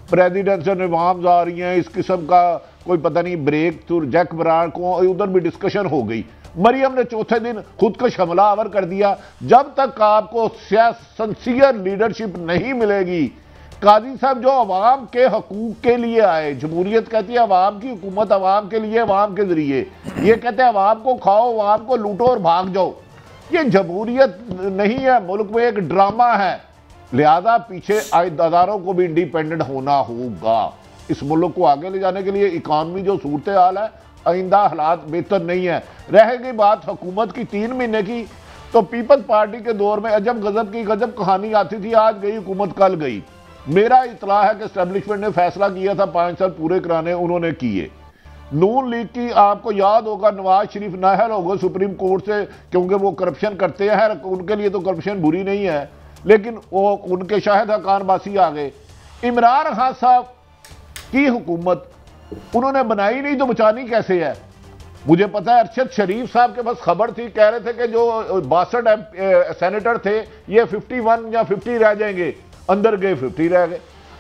प्रेसिडेंशियल रिफॉर्म्स आ रही हैं, इस किस्म का कोई पता नहीं ब्रेक थ्रू, जैक ब्रांड को उधर भी डिस्कशन हो गई। मरियम ने चौथे दिन खुद को हमलावर कर दिया। जब तक आपको सिंसियर लीडरशिप नहीं मिलेगी, काजी साहब जो अवाम के हकूक के लिए आए, जमहूरियत कहती है अवाम की हुकूमत, अवाम के लिए, अवाम के जरिए, ये कहते हैं अवाम को खाओ, अवाम को लूटो और भाग जाओ। ये जमहूरियत नहीं है, मुल्क में एक ड्रामा है। लिहाजा पीछे अदारों को भी इंडिपेंडेंट होना होगा। इस मुल्क को आगे ले जाने के लिए इकानमी जो सूरत हाल है, आइंदा हालात बेहतर नहीं है। रह गई बात हुकूमत की 3 महीने की, तो पीपल्स पार्टी के दौर में अजब गजब की गजब कहानी आती थी, आज गई हुकूमत कल गई। मेरा इतला है कि एस्टेब्लिशमेंट ने फैसला किया था 5 साल पूरे कराने, उन्होंने किए। नून लीग की आपको याद होगा, नवाज शरीफ नाहल हो गए सुप्रीम कोर्ट से, क्योंकि वो करप्शन करते हैं। उनके लिए तो करप्शन बुरी नहीं है, लेकिन वो उनके शाहिद हकान बासी आ गए। इमरान खान साहब की हुकूमत उन्होंने बनाई नहीं तो बचानी कैसे है? मुझे पता है अरशद शरीफ साहब के पास खबर थी, कह रहे थे कि जो 62 सेनेटर थे ये 51 या 50 रह जाएंगे, अंदर गए 50 रह गए।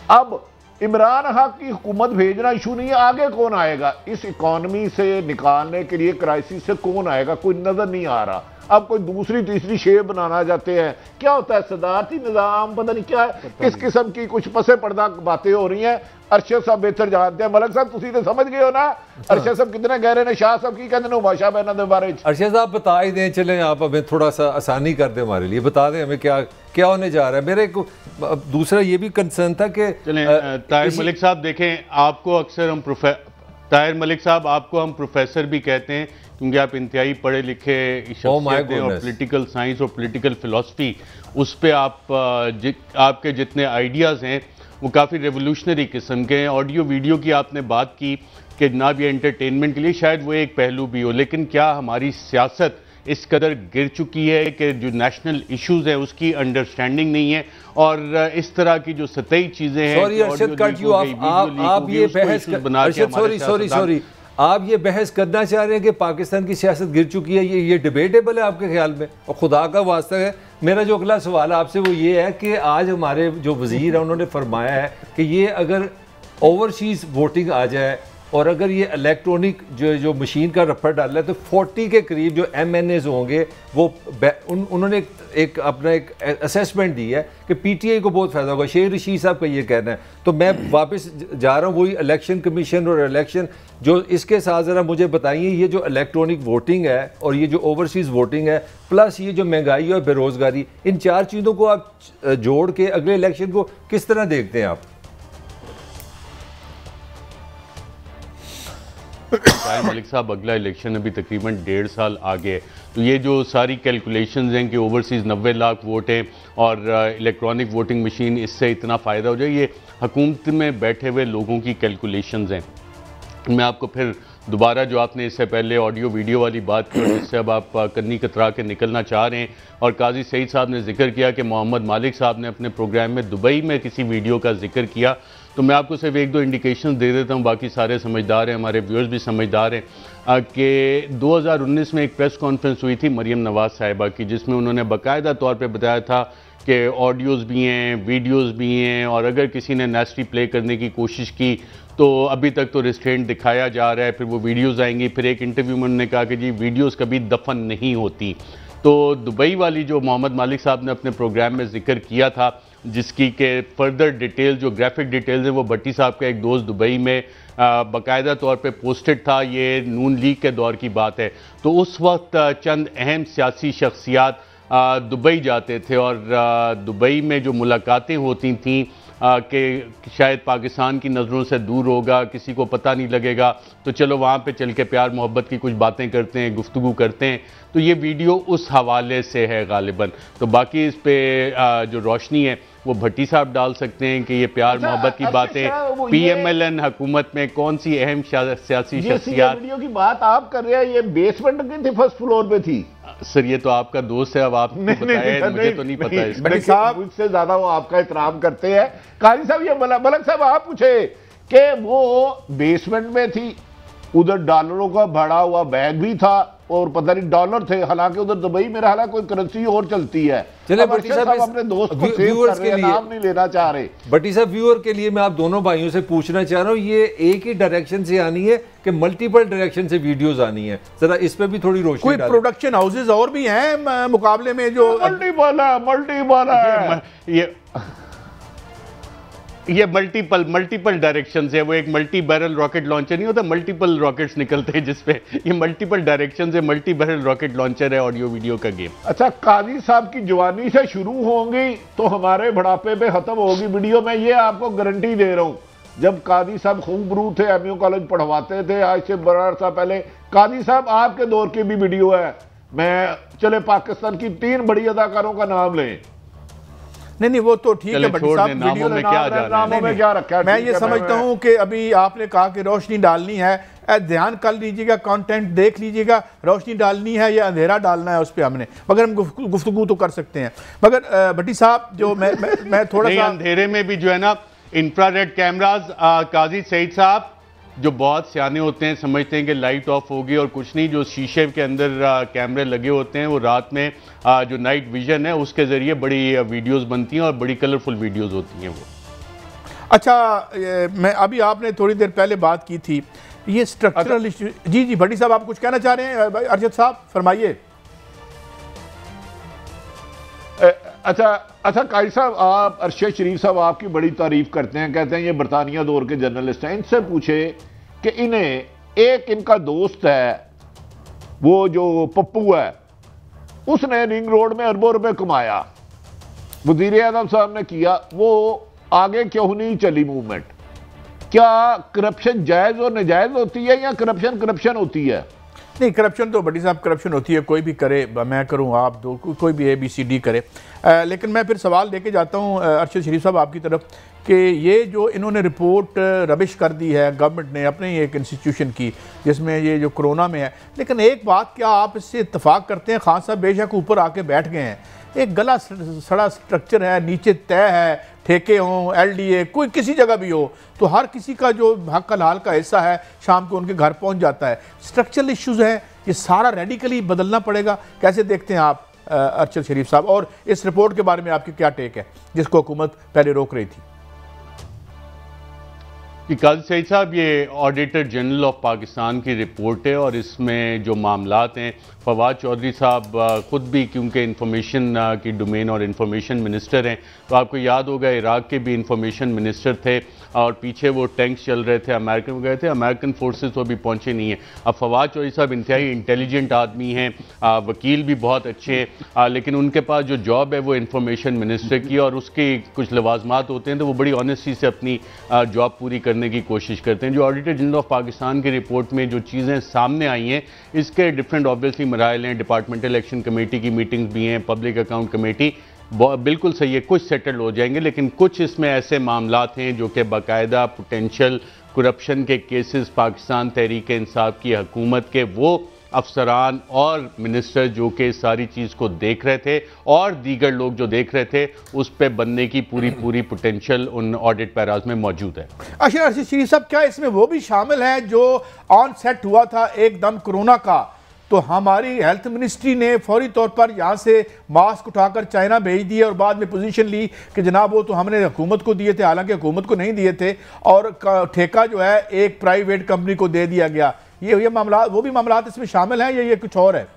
अब इमरान खान की हुकूमत भेजना इशू नहीं है, आगे कौन आएगा इस इकॉनमी से निकालने के लिए, क्राइसिस से कौन आएगा? कोई नजर नहीं आ रहा। अब कोई दूसरी तीसरी शेप बनाना चाहते हैं। क्या होता है सदारती निजाम, पता नहीं क्या है, किस किस्म की कुछ पसे पर्दा बातें हो रही हैं। अरशद साहब बेहतर जानते हैं। मलक साहब तुसी तो समझ गए हो ना अरशद साहब कितने गहरे ने, शाह साहब की कहते हैं बादशाह बहना दे बारे। अरशद साहब बता ही दें, चलें आप हमें थोड़ा सा आसानी कर दें, हमारे लिए बता दें हमें क्या क्या होने जा रहा है। मेरे को दूसरा ये भी कंसर्न था कि ताहिर मलिक साहब देखें, आपको अक्सर हम ताहिर मलिक साहब आपको हम प्रोफेसर भी कहते हैं, क्योंकि आप इंतहाई पढ़े लिखे शख्सियत हैं और पॉलिटिकल साइंस और पॉलिटिकल फिलॉसफी उस पर आपके जितने आइडियाज़ हैं वो काफ़ी रेवोल्यूशनरी किस्म के हैं। ऑडियो वीडियो की आपने बात की कि ना भी एंटरटेनमेंट के लिए शायद वो एक पहलू भी हो, लेकिन क्या हमारी सियासत इस कदर गिर चुकी है कि जो नेशनल इश्यूज है उसकी अंडरस्टैंडिंग नहीं है और इस तरह की जो सतही चीज़ें हैं। सॉरी अरशद कट यू, आप ये बहस सॉरी आप ये बहस करना चाह रहे हैं कि पाकिस्तान की सियासत गिर चुकी है, ये डिबेटेबल है आपके ख्याल में? और खुदा का वास्ता है, मेरा जो अगला सवाल आपसे वो ये है कि आज हमारे जो वजीर है उन्होंने फरमाया है कि ये अगर ओवरसीज़ वोटिंग आ जाए और अगर ये इलेक्ट्रॉनिक जो मशीन का रफड़ डाल है तो 40 के करीब जो MNAs होंगे वो उन्होंने एक अपना एक असेसमेंट दी है कि PTI को बहुत फ़ायदा होगा। शेख रशीद साहब का ये कहना है। तो मैं वापस जा रहा हूँ वही इलेक्शन कमीशन और इलेक्शन जो इसके साथ ज़रा मुझे बताइए, ये जो इलेक्ट्रॉनिक वोटिंग है और ये जो ओवरसीज़ वोटिंग है प्लस ये जो महंगाई और बेरोज़गारी, इन 4 चीज़ों को आप जोड़ के अगले इलेक्शन को किस तरह देखते हैं आप? मलिक साहब अगला इलेक्शन अभी तकरीबन 1.5 साल आगे है, तो ये जो सारी कैलकुलेशंस हैं कि ओवरसीज़ 90 लाख वोट हैं और इलेक्ट्रॉनिक वोटिंग मशीन इससे इतना फ़ायदा हो जाए, ये हुकूमत में बैठे हुए लोगों की कैलकुलेशंस हैं। मैं आपको फिर दोबारा जो आपने इससे पहले ऑडियो वीडियो वाली बात की और जिससे अब आप कन्नी कतरा के निकलना चाह रहे हैं, और काजी सईद साहब ने जिक्र किया कि मोहम्मद मालिक साहब ने अपने प्रोग्राम में दुबई में किसी वीडियो का जिक्र किया, तो मैं आपको सिर्फ 1-2 इंडिकेशन दे देता हूँ, बाकी सारे समझदार हैं, हमारे व्यूअर्स भी समझदार हैं कि 2019 में एक प्रेस कॉन्फ्रेंस हुई थी मरियम नवाज साहिबा की, जिसमें उन्होंने बाकायदा तौर पर बताया था कि ऑडियोज़ भी हैं, वीडियोज़ भी हैं, और अगर किसी ने नेस्टी प्ले करने की कोशिश की तो अभी तक तो रिस्ट्रेंट दिखाया जा रहा है, फिर वो वीडियोज़ आएंगी। फिर एक इंटरव्यू में उन्होंने कहा कि जी वीडियोज़ कभी दफन नहीं होती। तो दुबई वाली जो मोहम्मद मालिक साहब ने अपने प्रोग्राम में जिक्र किया था, जिसकी के फर्दर डिटेल जो ग्राफिक डिटेल्स हैं वो भट्टी साहब का एक दोस्त दुबई में बाकायदा तौर पे पोस्टेड था, ये नून लीग के दौर की बात है। तो उस वक्त चंद अहम सियासी शख्सियात दुबई जाते थे और दुबई में जो मुलाकातें होती थीं कि शायद पाकिस्तान की नज़रों से दूर होगा, किसी को पता नहीं लगेगा, तो चलो वहाँ पे चल के प्यार मोहब्बत की कुछ बातें करते हैं, गुफ्तगू करते हैं। तो ये वीडियो उस हवाले से है गालिबन। तो बाकी इस पे जो रोशनी है वो भट्टी साहब डाल सकते हैं कि ये प्यार मोहब्बत की बातें PMLN हुकूमत में कौन सी अहम सियासी शख्सियत। वीडियो की बात आप कर रहे हैं, ये बेसमेंट की थी, फर्स्ट फ्लोर पे थी। सर ये तो आपका दोस्त है, अब आप मुझे तो नहीं पता है। बड़ी साहब मुझसे ज्यादा वो आपका एहतराम करते हैं। काजी साहब ये मलक साहब आप पूछे कि वो बेसमेंट में थी, उधर डॉलरों का भरा हुआ बैग भी था और पता नहीं डॉलर थे, हालांकि उधर दुबई में हालांकि कोई करेंसी और चलती है। चले भट्टी साहब अपने दोस्त को सेव कर रहे हैं, नाम नहीं लेना चाह रहे। भट्टी साहब व्यूअर के लिए मैं आप दोनों भाइयों से पूछना चाह रहा हूँ, ये एक ही डायरेक्शन से आनी है कि मल्टीपल डायरेक्शन से वीडियोस आनी है? जरा इस पे भी थोड़ी रोशनी कोई प्रोडक्शन हाउसेज और भी हैं मुकाबले में जो मल्टीपल है ये मल्टीपल डायरेक्शन है। वो एक मल्टी बैरल रॉकेट लॉन्चर नहीं होता, मल्टीपल रॉकेट्स निकलते हैं जिसपे, ये मल्टीपल डायरेक्शन से मल्टी बैरल रॉकेट लॉन्चर है ऑडियो वीडियो का गेम। अच्छा, काजी साहब की जवानी से शुरू होंगी तो हमारे बुढ़ापे पे खत्म होगी वीडियो। मैं ये आपको गारंटी दे रहा हूं। जब काजी साहब खूबरू थे, MU कॉलेज पढ़वाते थे, आज से 12 साल पहले, काजी साहब आपके दौर की भी वीडियो है। मैं चले पाकिस्तान की 3 बड़ी अदाकारों का नाम लें। नहीं वो तो ठीक है भट्टी साहब, वीडियो में क्या रखा है? मैं ये समझता हूं कि अभी आपने कहा कि रोशनी डालनी है, ध्यान कर लीजिएगा, कंटेंट देख लीजिएगा, रोशनी डालनी है या अंधेरा डालना है उस पर हमने, मगर हम गुफ्तगू तो कर सकते हैं। मगर भट्टी साहब जो मैं थोड़ा सा अंधेरे में भी जो है ना इंफ्रारेड कैमराज, काजी सईद साहब जो बहुत सियाने होते हैं समझते हैं कि लाइट ऑफ होगी और कुछ नहीं, जो शीशे के अंदर कैमरे लगे होते हैं वो रात में जो नाइट विजन है उसके ज़रिए बड़ी वीडियोस बनती हैं और बड़ी कलरफुल वीडियोस होती हैं वो। अच्छा, मैं अभी आपने थोड़ी देर पहले बात की थी ये स्ट्रक्चरल इशू। जी भट्टी साहब आप कुछ कहना चाह रहे हैं? अरशद साहब फरमाइए। अच्छा काजी साहब, आप अरशद शरीफ साहब आपकी बड़ी तारीफ करते हैं, कहते हैं ये बरतानिया दौर के जर्नलिस्ट हैं। इनसे पूछे कि इन्हें एक इनका दोस्त है वो जो पप्पू है, उसने रिंग रोड में अरबों रुपए कमाया, वजीर आज़म साहब ने किया, वो आगे क्यों नहीं चली मूवमेंट? क्या करप्शन जायज और नाजायज होती है या करप्शन होती है? नहीं, करप्शन तो भट्टी साहब करप्शन होती है, कोई भी करे, मैं करूं, आप दो, कोई भी ABCD करे। लेकिन मैं फिर सवाल लेके जाता हूं अरशद शरीफ साहब आपकी तरफ कि ये जो इन्होंने रिपोर्ट रबिश कर दी है गवर्नमेंट ने अपने ही एक इंस्टीट्यूशन की जिसमें ये जो कोरोना में है, लेकिन एक बात क्या आप इससे इत्तफाक करते हैं? खान साहब बेशक ऊपर आके बैठ गए हैं, एक गला सड़ा स्ट्रक्चर है, नीचे तय है, ठेके हों, LDA, कोई किसी जगह भी हो तो हर किसी का जो हक हलाल का हिस्सा है शाम को उनके घर पहुंच जाता है। स्ट्रक्चरल इश्यूज़ हैं, ये सारा रेडिकली बदलना पड़ेगा। कैसे देखते हैं आप अरशद शरीफ साहब, और इस रिपोर्ट के बारे में आपकी क्या टेक है जिसको हुकूमत पहले रोक रही थी? काजी सईद साहब, ये ऑडिटर जनरल ऑफ पाकिस्तान की रिपोर्ट है और इसमें जो मामलात हैं, फवाद चौधरी साहब खुद भी क्योंकि इंफॉर्मेशन की डोमेन और इंफॉर्मेशन मिनिस्टर हैं, तो आपको याद होगा इराक के भी इंफॉर्मेशन मिनिस्टर थे और पीछे वो टैंक्स चल रहे थे, अमेरिकन गए थे, अमेरिकन फोर्सेस तो अभी पहुंचे नहीं हैं। अब फवाद चौधरी साहब इंतहाई इंटेलिजेंट आदमी हैं, वकील भी बहुत अच्छे हैं, लेकिन उनके पास जो जॉब है वो इंफॉर्मेशन मिनिस्टर की और उसके कुछ लवाजमात होते हैं, तो वो बड़ी ऑनेस्टी से अपनी जॉब पूरी करने की कोशिश करते हैं। जो ऑडिटर जनरल ऑफ पाकिस्तान की रिपोर्ट में जो चीज़ें सामने आई हैं, इसके डिफरेंट ऑब्वियसली मराइल हैं, डिपार्टमेंटल इलेक्शन कमेटी की मीटिंग्स भी हैं, पब्लिक अकाउंट कमेटी, बिल्कुल सही है, कुछ सेटल हो जाएंगे, लेकिन कुछ इसमें ऐसे मामलात हैं जो कि बाकायदा पोटेंशियल करप्शन के केसेस पाकिस्तान तहरीक इंसाफ की हुकूमत के वो अफसरान और मिनिस्टर जो कि सारी चीज़ को देख रहे थे और दीगर लोग जो देख रहे थे उस पर बनने की पूरी पोटेंशियल उन ऑडिट पैराज में मौजूद है। अच्छा अरशद शरीफ साहब, क्या इसमें वो भी शामिल है जो ऑन सेट हुआ था एकदम कोरोना का, तो हमारी हेल्थ मिनिस्ट्री ने फौरी तौर पर यहाँ से मास्क उठाकर चाइना भेज दिए और बाद में पोजीशन ली कि जनाब वो तो हमने हुकूमत को दिए थे, हालांकि हुकूमत को नहीं दिए थे, और ठेका जो है एक प्राइवेट कंपनी को दे दिया गया। ये मामला, वो भी मामला इसमें शामिल हैं या ये कुछ और है?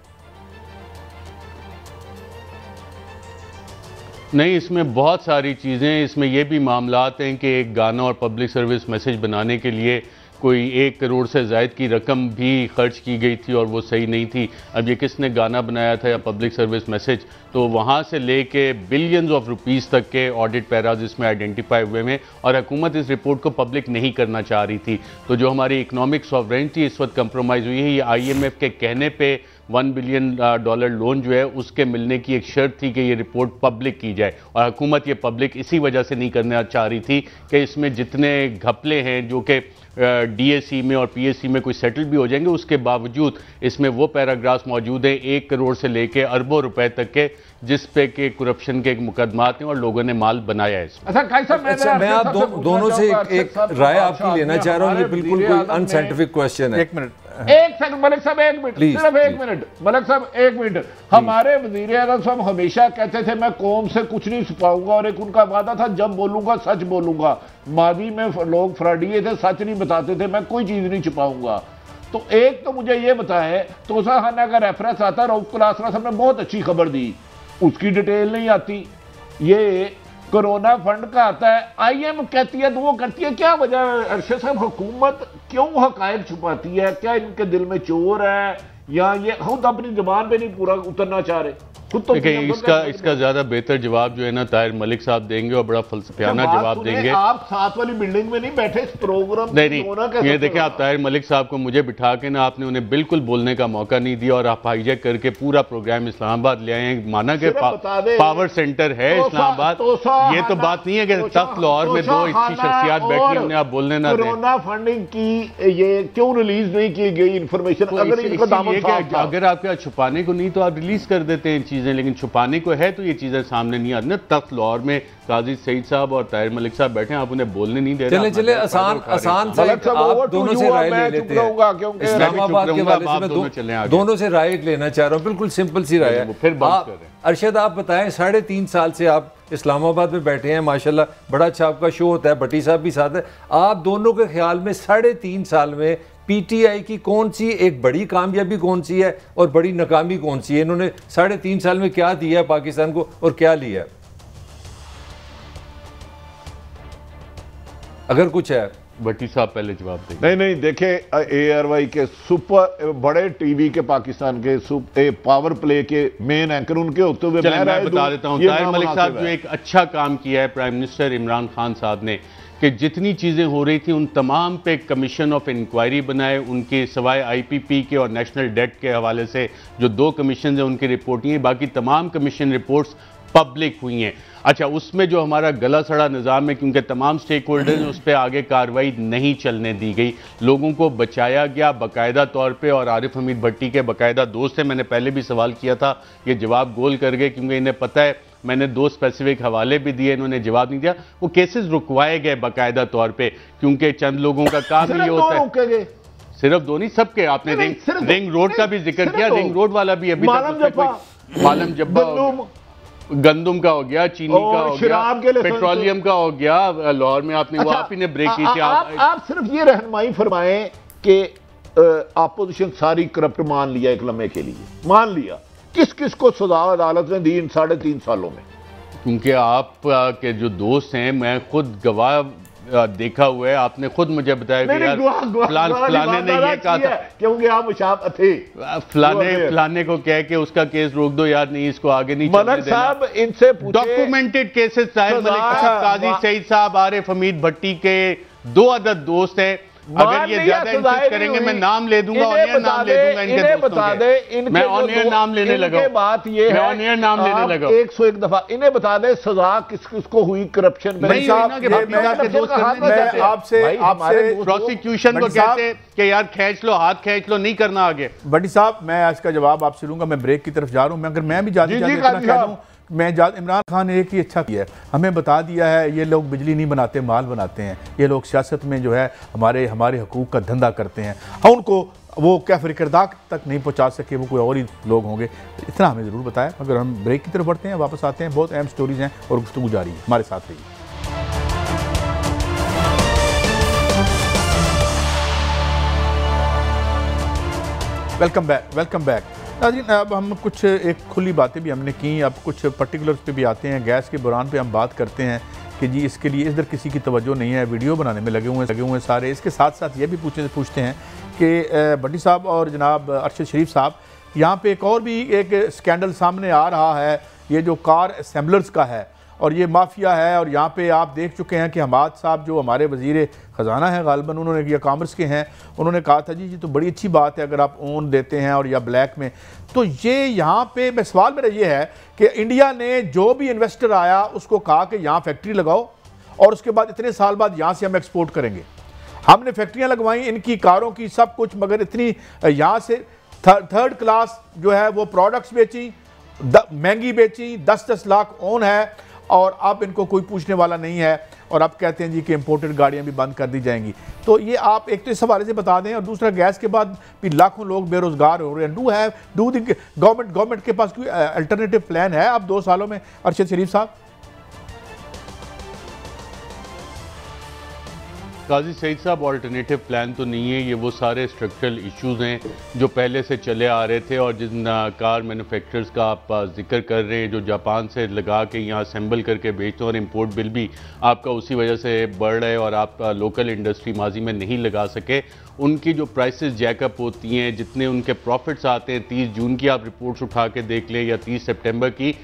नहीं, इसमें बहुत सारी चीज़ें, इसमें यह भी मामलात हैं कि एक गाना और पब्लिक सर्विस मैसेज बनाने के लिए कोई 1 करोड़ से ज़ायद की रकम भी खर्च की गई थी और वो सही नहीं थी। अब ये किसने गाना बनाया था या पब्लिक सर्विस मैसेज, तो वहाँ से लेके बिलियंस ऑफ रुपीज़ तक के ऑडिट पैराज इसमें आइडेंटिफाई हुए हैं और हुकूमत इस रिपोर्ट को पब्लिक नहीं करना चाह रही थी। तो जो हमारी इकनॉमिक सॉवरेनिटी इस वक्त कंप्रोमाइज़ हुई है, ये IMF के कहने पे $1 बिलियन लोन जो है उसके मिलने की एक शर्त थी कि ये रिपोर्ट पब्लिक की जाए, और हुकूमत ये पब्लिक इसी वजह से नहीं करना चाह रही थी कि इसमें जितने घपले हैं जो कि DAC में और PAC में कोई सेटल भी हो जाएंगे, उसके बावजूद इसमें वो पैराग्राफ्स मौजूद हैं 1 करोड़ से लेके अरबों रुपए तक के, जिस पे के करप्शन के मुकदमात हैं और लोगों ने माल बनाया है इसमें। अच्छा, मैं आप दोनों से एक राय आपकी लेना चाह रहा हूँ। ये बिल्कुल कोई अनसाइंटिफिक क्वेश्चन है। एक मिनट, एक सेकंड मलिक साहब, 1 मिनट, सिर्फ 1 मिनट मलिक साहब, 1 मिनट। हमारे वज़ीर आज़म साहब हमेशा कहते थे मैं कौम से कुछ नहीं छुपाऊंगा, और एक उनका वादा था जब बोलूंगा सच बोलूंगा। माजी में लोग फ्रॉडिये थे, सच नहीं बताते थे, मैं कोई चीज नहीं छुपाऊंगा। तो एक तो मुझे ये बताएं, तोसा खाना का रेफरेंस आता है, रऊफ कुलासरा साहब ने बहुत अच्छी खबर दी, उसकी डिटेल नहीं आती। ये कोरोना फंड का आता है, IMF कहती है तो वो करती है, क्या वजह है अरशद साहब? हुकूमत क्यों हकायक छुपाती है? क्या इनके दिल में चोर है या ये खुद अपनी जुबान पे नहीं पूरा उतरना चाह रहे? देखिए, इसका ज्यादा बेहतर जवाब जो है ना ताहिर मलिक साहब देंगे और बड़ा फलसफियाना जवाब देंगे। आप साथ वाली बिल्डिंग में नहीं बैठे इस प्रोग्राम नहीं, ये देखिए, आप ताहिर मलिक साहब को मुझे बिठा के ना आपने उन्हें बिल्कुल बोलने का मौका नहीं दिया और आप हाईजैक करके पूरा प्रोग्राम इस्लामाबाद ले आए हैं। माना कि पावर सेंटर है इस्लामाबाद, ये तो बात नहीं है कि तख्त लाहौर में 2 इतनी शख्सियात बैठी उन्हें आप बोलने ना दें। कोरोना फंडिंग की ये क्यों रिलीज नहीं की गई इंफॉर्मेशन? अगर आपके छुपाने को नहीं तो आप रिलीज कर देते हैं चीजें, लेकिन छुपाने को है तो ये चीजें सामने नहीं आती ना। तख्त लाहौर में काजी सईद साहब और ताहिर मलिक साहब बैठे हैं, आप उन्हें बोलने नहीं दे रहे। चले आसान से आप दोनों से राय ले लेते हैं। इस्लामाबाद के बारे में मैं दोनों से राय लेना चाह रहा हूँ, बिल्कुल सिंपल सी राय है। फिर बात करें। अरशद, आप बताएं, 3.5 साल से आप इस्लामाबाद में बैठे हैं, माशाल्लाह बड़ा अच्छा आपका शो होता है, भट्टी साहब भी साथ है। आप दोनों के ख्याल में 3.5 साल में PTI की कौन सी एक बड़ी कामयाबी कौन सी है और बड़ी नाकामी कौन सी है? इन्होंने 3.5 साल में क्या दिया है पाकिस्तान को और क्या लिया है, अगर कुछ है? भट्टी साहब पहले जवाब दें। नहीं, देखे ARY के सुपर बड़े टीवी के पाकिस्तान के पावर प्ले के मेन एंकर उनके होते हुए मैं बता देता हूं, ताहिर मलिक साहब जो एक अच्छा काम किया है प्राइम मिनिस्टर इमरान खान साहब ने, कि जितनी चीज़ें हो रही थी उन तमाम पे कमीशन ऑफ इंक्वायरी बनाए, उनके सवाए IPP के और नेशनल डेट के हवाले से जो 2 कमीशन हैं उनकी रिपोर्ट हैं, बाकी तमाम कमीशन रिपोर्ट्स पब्लिक हुई हैं। अच्छा, उसमें जो हमारा गला सड़ा निज़ाम है, क्योंकि तमाम स्टेक होल्डर्स उस पर आगे कार्रवाई नहीं चलने दी गई, लोगों को बचाया गया बाकायदा तौर पे। और आरिफ हमीद भट्टी के बाकायदा दोस्त हैं, मैंने पहले भी सवाल किया था, ये जवाब गोल कर गए, क्योंकि इन्हें पता है मैंने 2 स्पेसिफिक हवाले भी दिए, इन्होंने जवाब नहीं दिया। वो केसेस रुकवाए गए बाकायदा तौर पे, क्योंकि चंद लोगों का काम ये होता है। सिर्फ 2 नहीं, सबके। आपने रिंग रोड का भी जिक्र किया, रिंग रोड वाला भी अभी मालम जब्बा, गंदुम का हो गया, चीनी का हो गया, पेट्रोलियम का हो गया, लाहौर में आपने वो आप ही ने ब्रेक की थी। आप सिर्फ ये रहनुमाई फरमाएं कि अपोजिशन सारी करप्ट मान लिया एक लम्हे के लिए, मान लिया, किस किस को सजा अदालत ने दी इन 3.5 सालों में? क्योंकि आप के जो दोस्त हैं, मैं खुद गवाह देखा हुआ है, आपने खुद मुझे बताया कि यार फलाने ने ये कहा था, क्योंकि आप मुशाब थे, फलाने को कह के उसका केस रोक दो यार, नहीं इसको आगे नहीं चलने देना। साहब इनसे डॉक्यूमेंटेड केसेस, ताहिर मलिक साहब, काजी सईद साहब, आरिफ हमीद भट्टी के 2 अदद दोस्त हैं। अगर ये ज्यादा इंसिस्ट करेंगे मैं नाम ले दूंगा, ऑन-एयर नाम ले दूंगा इनके दोस्तों के। मैं ऑन-एयर नाम लेने लगा, बात ये है, ऑन-एयर नाम लेने लगा। 101 दफा इन्हें बता दे सजा किस किसको हुई करप्शन में। आपसे प्रोसिक्यूशन को कहते हैं कि यार खींच लो, हाथ खींच लो, नहीं करना आगे। भट्टी साहब, मैं आज का जवाब आपसे लूंगा, मैं ब्रेक की तरफ जा रहा हूं। अगर मैं भी जाते कह दूं, इमरान खान ने एक ही अच्छा किया है, हमें बता दिया है ये लोग बिजली नहीं बनाते, माल बनाते हैं, ये लोग सियासत में जो है हमारे हकूक का धंधा करते हैं। हम उनको वो क्या फिरकरदाक तक नहीं पहुंचा सके, वो कोई और ही लोग होंगे, इतना हमें ज़रूर बताया। अगर हम ब्रेक की तरफ बढ़ते हैं, वापस आते हैं, बहुत अहम स्टोरीज हैं और गुफ्तगू जारी है, हमारे साथ रहिए। Welcome back. नाज़रीन, अब हम कुछ एक खुली बातें भी हमने की, अब कुछ पर्टिकुलर्स पे भी आते हैं। गैस के बुरान पे हम बात करते हैं कि जी इसके लिए इधर किसी की तवज्जो नहीं है, वीडियो बनाने में लगे हुए हैं सारे। इसके साथ साथ ये भी पूछते हैं कि भट्टी साहब और जनाब अरशद शरीफ साहब, यहाँ पे एक और भी एक स्कैंडल सामने आ रहा है, ये जो कार असेंबलर्स का है और ये माफिया है। और यहाँ पे आप देख चुके हैं कि हमाद साहब जो हमारे वज़ीर ख़जाना है गालिबन, उन्होंने या कॉमर्स के हैं, उन्होंने कहा था जी ये तो बड़ी अच्छी बात है अगर आप ओन देते हैं और या ब्लैक में। तो ये यहाँ पे मैं सवाल मेरा ये है कि इंडिया ने जो भी इन्वेस्टर आया उसको कहा कि यहाँ फैक्ट्री लगाओ और उसके बाद इतने साल बाद यहाँ से हम एक्सपोर्ट करेंगे। हमने फैक्ट्रियाँ लगवाई इनकी कारों की सब कुछ, मगर इतनी यहाँ से थर्ड क्लास जो है वो प्रोडक्ट्स बेची, महंगी बेची, 10-10 लाख ओन है और अब इनको कोई पूछने वाला नहीं है। और अब कहते हैं जी कि इंपोर्टेड गाड़ियां भी बंद कर दी जाएंगी। तो ये आप एक तो इस हवाले से बता दें, और दूसरा गैस के बाद भी लाखों लोग बेरोजगार हो रहे हैं। गवर्नमेंट के पास कोई अल्टरनेटिव प्लान है अब 2 सालों में? अरशद शरीफ साहब। काजी सईद साहब, ऑल्टरनेटिव प्लान तो नहीं है, ये वो सारे स्ट्रक्चरल इश्यूज़ हैं जो पहले से चले आ रहे थे। और जिन कार मैन्युफैक्चरर्स का आप जिक्र कर रहे हैं जो जापान से लगा के यहाँ असेंबल करके बेचते हैं और इंपोर्ट बिल भी आपका उसी वजह से बढ़ रहा है और आप लोकल इंडस्ट्री माजी में नहीं लगा सके, उनकी जो प्राइसेस जैकअप होती हैं, जितने उनके प्रॉफिट्स आते हैं, 30 जून की आप रिपोर्ट्स उठा के देख लें या 30 सितंबर की,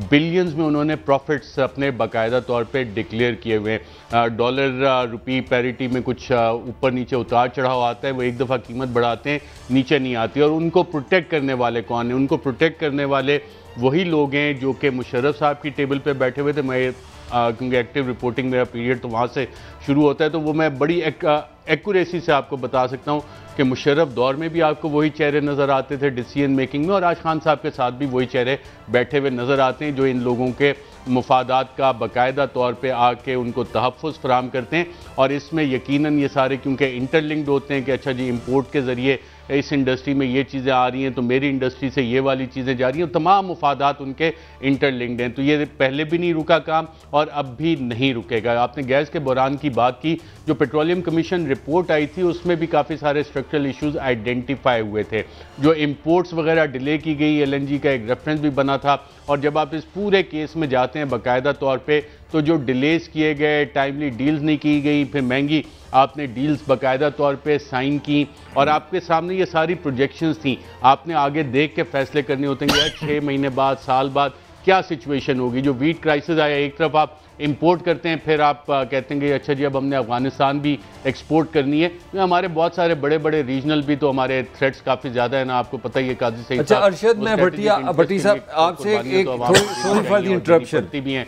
बिलियंस में उन्होंने प्रॉफिट्स अपने बाकायदा तौर पे डिक्लेयर किए हुए हैं। डॉलर रुपी पैरिटी में कुछ ऊपर नीचे उतार चढ़ाव आता है, वो एक दफ़ा कीमत बढ़ाते हैं, नीचे नहीं आती। और उनको प्रोटेक्ट करने वाले कौन हैं? उनको प्रोटेक्ट करने वाले वही लोग हैं जो कि मुशर्रफ साहब की टेबल पे बैठे हुए थे। मैं क्योंकि एक्टिव रिपोर्टिंग मेरा पीरियड तो वहाँ से शुरू होता है, तो वो मैं बड़ी एक्यूरेसी से आपको बता सकता हूँ कि मुशर्रफ दौर में भी आपको वही चेहरे नज़र आते थे डिसीजन मेकिंग में, और आज खान साहब के साथ भी वही चेहरे बैठे हुए नज़र आते हैं जो इन लोगों के मुफादात का बाकायदा तौर पे आके उनको तहफ़्फ़ुज़ फराहम करते हैं। और इसमें यकीनन ये सारे क्योंकि इंटरलिंक्ड होते हैं कि अच्छा जी इंपोर्ट के ज़रिए इस इंडस्ट्री में ये चीज़ें आ रही हैं तो मेरी इंडस्ट्री से ये वाली चीज़ें जा रही हैं, तमाम मुफादात उनके इंटरलिंक्ड हैं। तो ये पहले भी नहीं रुका काम और अब भी नहीं रुकेगा। आपने गैस के बहरान की बात की, जो पेट्रोलियम कमीशन रिपोर्ट आई थी उसमें भी काफ़ी सारे स्ट्रक्चरल इशूज़ आइडेंटिफाई हुए थे। जो इंपोर्ट्स वगैरह डिले की गई, LNG का एक रेफरेंस भी बना था। और जब आप इस पूरे केस में जाते हैं बाकायदा तौर पे, तो जो डिलेस किए गए, टाइमली डील्स नहीं की गई, फिर महंगी आपने डील्स बाकायदा तौर पे साइन की, और आपके सामने ये सारी प्रोजेक्शंस थी। आपने आगे देख के फैसले करने होते हैं यार 6 महीने बाद, साल बाद क्या सिचुएशन होगी। जो वीट क्राइसिस आया, एक तरफ आप इंपोर्ट करते हैं, फिर आप कहते हैं कि अच्छा जी अब हमने अफगानिस्तान भी एक्सपोर्ट करनी है। हमारे बहुत सारे बड़े बड़े रीजनल भी तो हमारे थ्रेट्स काफ़ी ज़्यादा है ना, आपको पता ही है काजी सही। अच्छा अरशद, मैं भट्टी साहब आपसे एक सॉरी फॉर द इंटरप्शन भी है,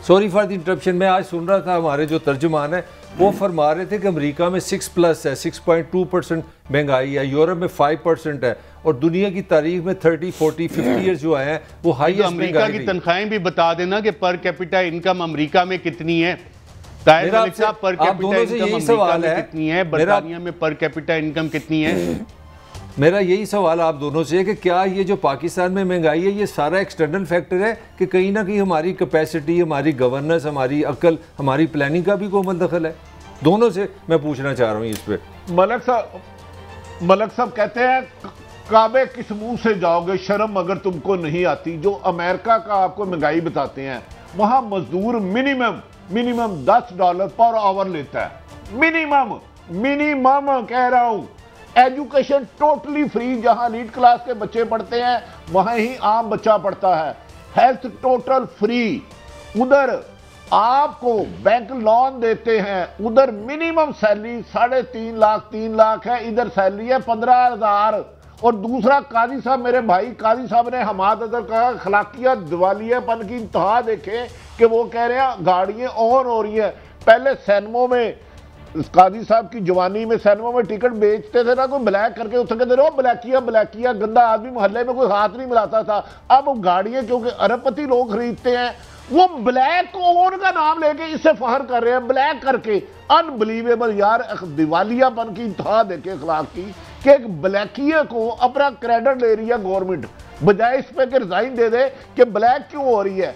सॉरी फॉर द इंटरप्शन। मैं आज सुन रहा था हमारे जो तर्जुमान है वो फरमा रहे थे कि अमेरिका में 6+ है, 6.2% महंगाई है, यूरोप में 5% है, और दुनिया की तारीख में 30, 40, 50 ईयर्स जो आए हैं वो हाईएस्ट अमेरिका की तनख्वाहें भी बता देना कि पर कैपिटा इनकम अमेरिका में कितनी है। ताहिर मलिक साहब, पर कैपिटा इनकम अमेरिका में कितनी है, बर्तानिया में पर कैपिटा इनकम कितनी है? मेरा यही सवाल आप दोनों से है कि क्या ये जो पाकिस्तान में महंगाई है ये सारा एक्सटर्नल फैक्टर है कि कहीं ना कहीं हमारी कैपेसिटी, हमारी गवर्नेंस, हमारी अक्ल, हमारी प्लानिंग का भी कोई दखल है? दोनों से मैं पूछना चाह रहा हूँ इस पे। मलक साहब कहते हैं काबे किस मुंह से जाओगे, शर्म अगर तुमको नहीं आती। जो अमेरिका का आपको महंगाई बताते हैं, वहां मजदूर मिनिमम $10 पर आवर लेता है। मिनिमम कह रहा हूं। एजुकेशन टोटली फ्री, जहां लीड क्लास के बच्चे पढ़ते हैं वहां ही आम बच्चा पढ़ता है। Health total free. उधर आपको बैंक लोन देते हैं, उधर मिनिमम सैलरी 3.5 लाख है, इधर सैलरी है 15,000। और दूसरा, काजी साहब, मेरे भाई काजी साहब ने हमाद अदर कहा अखलाकियत दिवालियापन की इंतहा देखें कि वो कह रहे हैं गाड़ियां ऑन हो रही है। पहले सैनमो में, काजी साहब की जवानी में सैनमो में टिकट बेचते थे ना, कोई ब्लैक करके उससे कहते रहो ब्लैकिया, गंदा आदमी मोहल्ले में कोई हाथ नहीं मिलाता था। अब गाड़ियां क्योंकि अरबपति लोग खरीदते हैं, वो ब्लैक ओन का नाम लेके इससे फहर कर रहे हैं, ब्लैक करके। अनबिलीवेबल यार, दिवालियापन की इंतहा देखे अखलाक की कि एक ब्लैकिया को अपना क्रेडिट ले रही है गवर्नमेंट, बजाय इस पे कि रिजाइन दे दे कि ब्लैक क्यों हो रही है।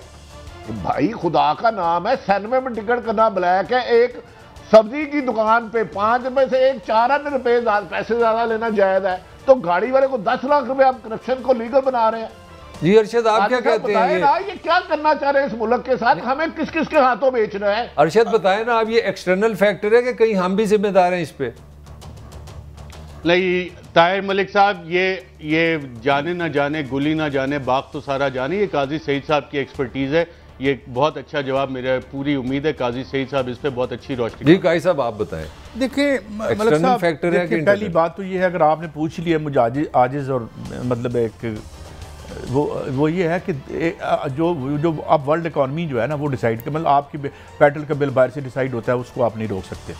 भाई खुदा का नाम है, सैनमे में टिकट करना ब्लैक है। एक सब्जी की दुकान पे 5 रुपए से एक 4 रुपए पैसे ज्यादा लेना जायज है, तो गाड़ी वाले को 10 लाख रुपए आप करप्शन को लीगल बना रहे हैं। जी अरशद, आप क्या कहते हैं? ये क्या करना चाह रहे हैं इस मुल्क के साथ? हमें किस किस के हाथों बेचना है? अरशद बताएं ना, आप ये एक्सटर्नल फैक्टर है कि कहीं हम भी जिम्मेदार हैं इस पे? नहीं ताहिर मलिक साहब, ये जाने ना जाने गुली ना जाने बाग तो सारा जाने, ये काजी सईद साहब की एक्सपर्टीज़ है। ये बहुत अच्छा जवाब, मेरा पूरी उम्मीद है काजी सईद साहब इस पे बहुत अच्छी रोशनी। जी काजी साहब आप बताएं। देखिए मलिक साहब, फैक्टर है कि पहली बात तो ये है, अगर आपने पूछ लिया मुझे आजिज और मतलब एक वो ये है कि जो अब वर्ल्ड इकॉनमी जो है ना वो डिसाइड कर, मतलब आपकी पेट्रोल का बिल बाहर से डिसाइड होता है, उसको आप नहीं रोक सकते।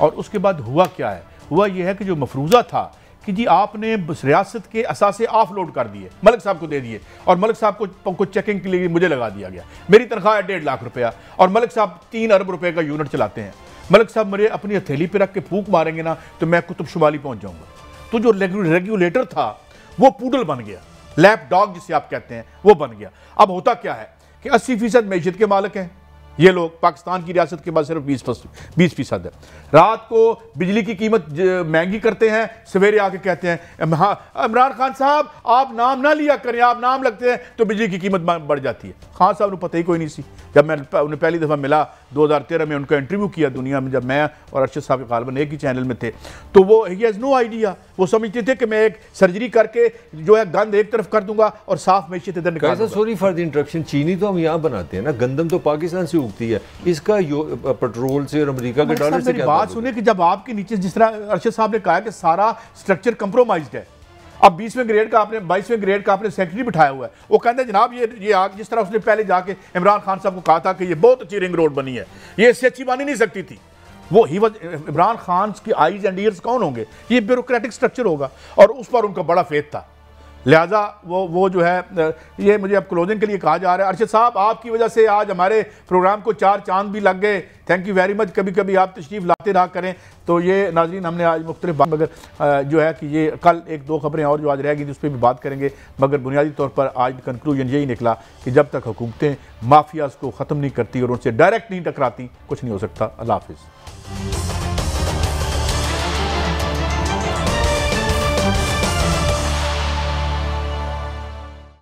और उसके बाद हुआ क्या है, हुआ ये है कि जो मफरूज़ा था कि जी आपने रियासत के असासे ऑफलोड कर दिए, मलिक साहब को दे दिए, और मलिक साहब को चेकिंग के लिए मुझे लगा दिया गया। मेरी तनख्वाह है 1.5 लाख रुपया और मलिक साहब 3 अरब रुपए का यूनिट चलाते हैं। मलिक साहब मेरे अपनी हथेली पे रख के फूंक मारेंगे ना तो मैं कुतुब शुमाली पहुंच जाऊंगा। तो जो रेगुलेटर था वो पूडल बन गया, लैप डॉग जिसे आप कहते हैं वो बन गया। अब होता क्या है कि 80% मैशियत के मालिक हैं ये लोग, पाकिस्तान की रियासत के बाद सिर्फ 20% है। रात को बिजली की कीमत महंगी करते हैं, सवेरे आके कहते हैं हाँ इमरान खान साहब आप नाम ना लिया करें, आप नाम लगते हैं तो बिजली की कीमत बढ़ जाती है। खान साहब को पता ही कोई नहीं सी। जब मैं उन्हें पहली दफ़ा मिला 2013 में, उनका इंटरव्यू किया दुनिया में, जब मैं और अरशद साहब के गालिबन एक ही चैनल में थे, तो वो ही हैज़ नो आइडिया। वो समझते थे कि मैं एक सर्जरी करके जो है गंद एक तरफ कर दूंगा और साफ मैशियत इधर निकाल दूंगा। सॉरी फॉर द इंटरप्शन, चीनी तो हम यहाँ बनाते हैं ना, गंदम तो पाकिस्तान से उगती है, इसका पेट्रोल से और अमेरिका के डॉलर से क्या बात सुने कि जब आपके नीचे जिस तरह अरशद साहब ने कहा कि सारा स्ट्रक्चर कंप्रोमाइज्ड है। अब 20वें ग्रेड का आपने 22वें ग्रेड का आपने सेक्रेटरी बिठाया हुआ है, वो कहते हैं जनाब ये आग जिस तरह उसने पहले जाके इमरान खान साहब को कहा था कि ये बहुत अच्छी रिंग रोड बनी है, ये इससे अच्छी बनी नहीं सकती थी। वो ही इमरान खान की आईज एंड ईयर्स कौन होंगे? ये ब्यूरोक्रेटिक स्ट्रक्चर होगा और उस पर उनका बड़ा फेथ था। लिहाजा वो जो है, ये मुझे अब क्लोजिंग के लिए कहा जा रहा है। अरशद साहब आपकी वजह से आज हमारे प्रोग्राम को 4 चांद भी लग गए, थैंक यू वेरी मच। कभी कभी आप तशरीफ़ लाते रहा करें। तो ये नाज़रीन हमने आज मुख्तलिफ बात, मगर जो है कि ये कल 1-2 खबरें और जो आज रहेगी उस पर भी बात करेंगे, मगर बुनियादी तौर पर आज कंक्लूजन यही निकला कि जब तक हुकूमतें माफियाज़ को ख़त्म नहीं करती और उनसे डायरेक्ट नहीं टकराती कुछ नहीं हो सकता। अल्लाह हाफ़िज़।